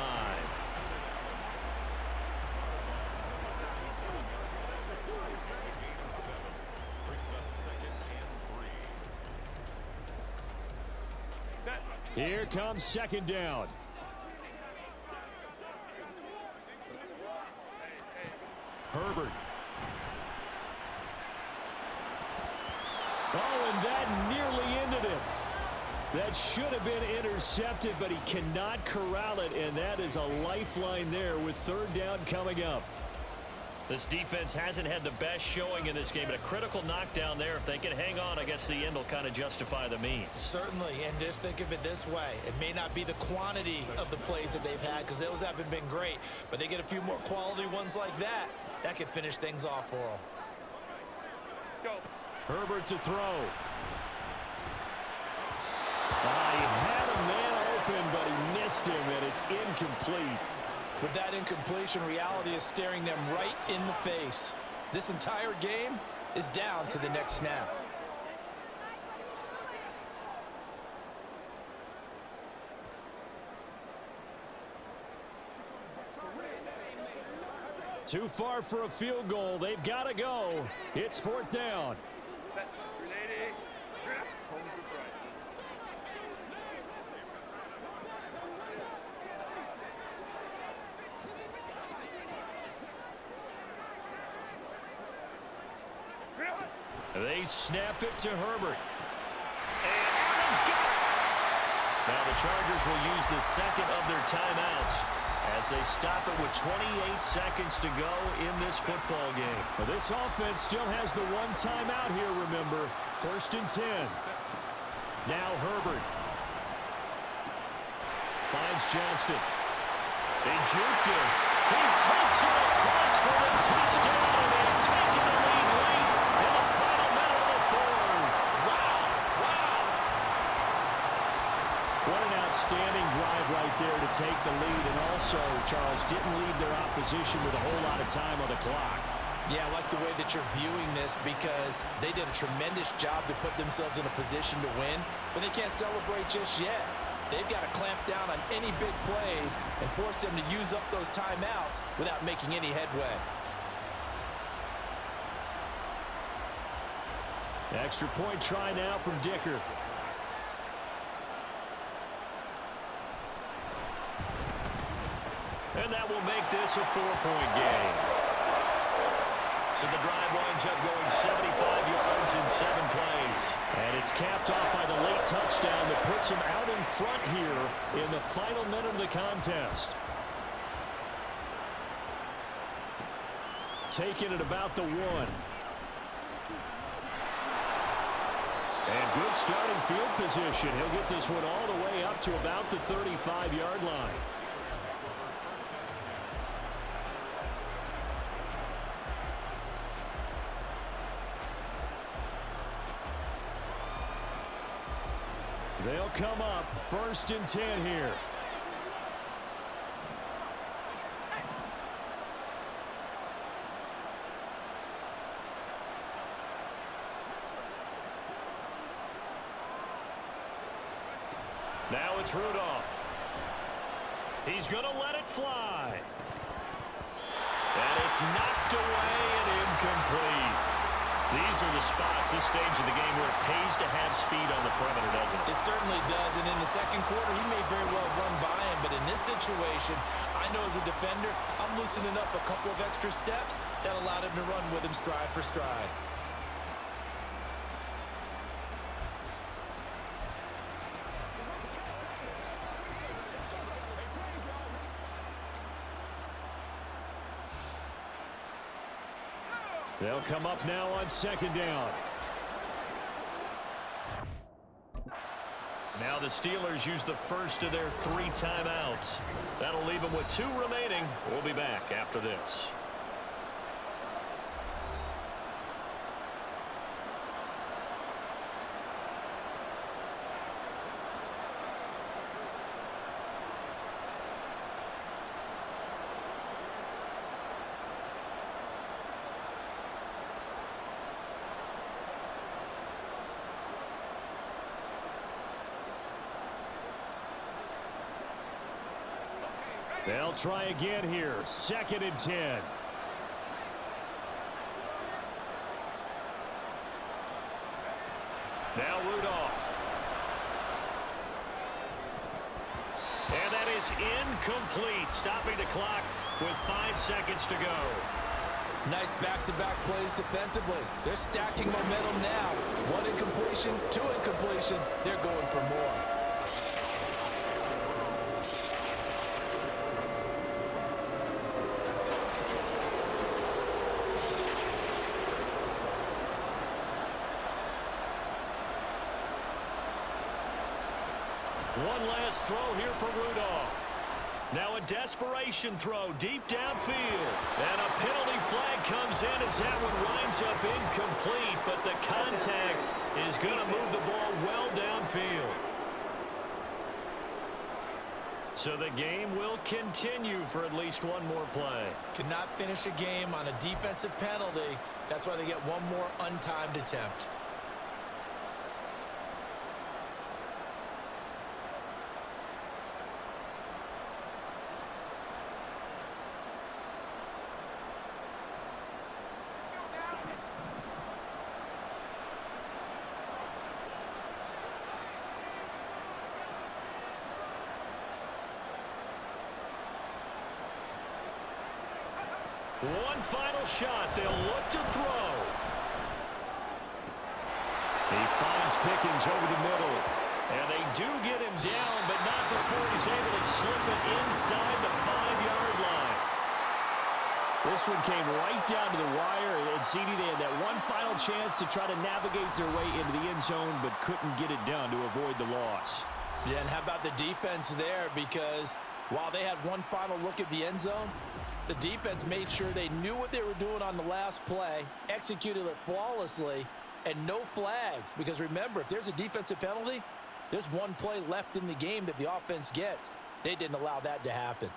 Here comes 2nd down. Herbert. Oh, and that nearly ended it. That should have been intercepted, but he cannot corral it, and that is a lifeline there with 3rd down coming up. This defense hasn't had the best showing in this game, but a critical knockdown there. If they can hang on, I guess the end will kind of justify the means. Certainly, and just think of it this way. It may not be the quantity of the plays that they've had, because those haven't been great, but they get a few more quality ones like that. That could finish things off for them. Go. Herbert to throw. He had a man open, but he missed him, and it's incomplete. With that incompletion, reality is staring them right in the face. This entire game is down to the next snap. Too far for a field goal. They've got to go. It's 4th down. Ready. Drill. They snap it to Herbert. And Allen's got it. Now the Chargers will use the second of their timeouts as they stop it with 28 seconds to go in this football game. Well, this offense still has the one timeout here, remember. 1st and 10. Now Herbert. Finds Johnston. They juked him. He takes it across for the touchdown, and they've taken the lead late in the final minute of the fourth. Wow. What an outstanding drive right there to take the lead, and also, Charles, didn't leave their opposition with a whole lot of time on the clock. Yeah, I like the way that you're viewing this because they did a tremendous job to put themselves in a position to win, but they can't celebrate just yet. They've got to clamp down on any big plays and force them to use up those timeouts without making any headway. Extra point try now from Dicker. And that will make this a 4-point game. So the drive winds up going 75 yards in 7 plays. And it's capped off by the late touchdown that puts him out in front here in the final minute of the contest. Taking it about the 1. And good starting field position. He'll get this one all the way up to about the 35-yard line. They'll come up 1st and 10 here. Now it's Rudolph. He's going to let it fly. And it's knocked away and incomplete. These are the spots, this stage of the game, where it pays to have speed on the perimeter, doesn't it? It certainly does, and in the second quarter, he may very well run by him, but in this situation, I know as a defender, I'm loosening up a couple of extra steps that allowed him to run with him stride for stride. They'll come up now on 2nd down. Now the Steelers use the first of their 3 timeouts. That'll leave them with 2 remaining. We'll be back after this. They'll try again here. 2nd and 10. Now Rudolph. And that is incomplete, stopping the clock with 5 seconds to go. Nice back-to-back plays defensively. They're stacking momentum now. 1 incompletion, 2 incompletion. They're going for more. One last throw here for Rudolph. Now a desperation throw deep downfield. And a penalty flag comes in as that one winds up incomplete, but the contact is going to move the ball well downfield. So the game will continue for at least one more play. Cannot finish a game on a defensive penalty. That's why they get one more untimed attempt. One final shot. They'll look to throw. He finds Pickens over the middle. And they do get him down, but not before he's able to slip it inside the 5-yard line. This one came right down to the wire, and CD, they had that one final chance to try to navigate their way into the end zone, but couldn't get it done to avoid the loss. Yeah, and how about the defense there? Because while they had one final look at the end zone, the defense made sure they knew what they were doing on the last play, executed it flawlessly, and no flags. Because remember, if there's a defensive penalty, there's one play left in the game that the offense gets. They didn't allow that to happen.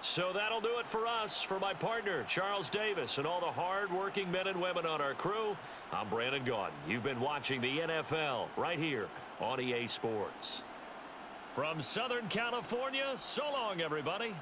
So that'll do it for us. For my partner, Charles Davis, and all the hard-working men and women on our crew, I'm Brandon Gaudin. You've been watching the NFL right here on EA Sports. From Southern California, so long, everybody.